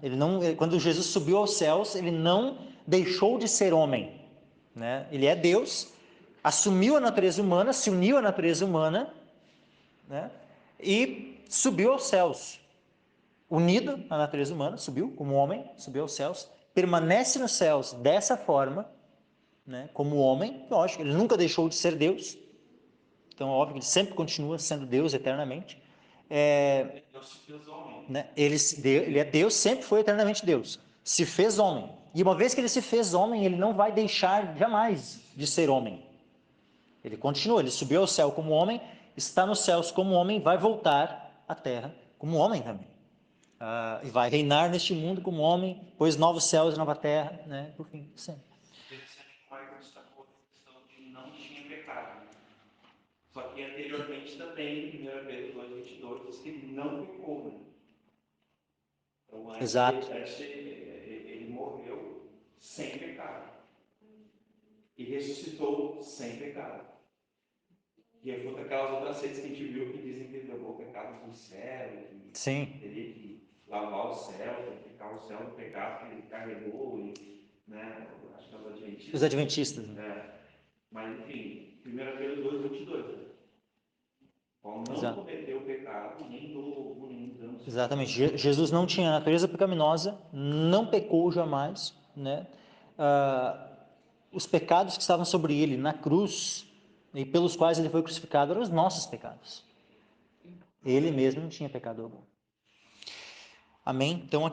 Quando Jesus subiu aos céus, ele não deixou de ser homem, né? Ele é Deus, assumiu a natureza humana, se uniu à natureza humana, né? E subiu aos céus, unido à natureza humana, subiu como homem, subiu aos céus, permanece nos céus dessa forma, né, como homem. Lógico, ele nunca deixou de ser Deus, então óbvio que ele sempre continua sendo Deus eternamente. Deus se fez homem. Né, ele é Deus, sempre foi eternamente Deus, se fez homem, e uma vez que ele se fez homem, ele não vai deixar jamais de ser homem. Ele continua, ele subiu ao céu como homem, está nos céus como homem, vai voltar à terra como homem também. E vai reinar neste mundo como homem, pois novos céus e nova terra, né? Por fim, sempre. Interessante que o Michael destacou a questão de não tinha pecado. Só que anteriormente também, em 1 Pedro 2,22, diz que não pecou. Né? Então, Exato. Ele morreu sem pecado. E ressuscitou sem pecado. E aí foi aquelas outras seis que a gente viu que dizem que ele levou pecados do céu, que Sim. teria que lavar o céu, purificar o céu do pecado que ele carregou, e, né? Acho que é os adventistas. Os adventistas. Né? Mas, enfim, 1 Pedro 2,22. Né? Paulo não cometeu pecado, nem dolo, nem dano. Exatamente. Jesus não tinha natureza pecaminosa, não pecou jamais, né? Os pecados que estavam sobre ele na cruz e pelos quais ele foi crucificado eram os nossos pecados. Ele mesmo não tinha pecado algum. Amém? Então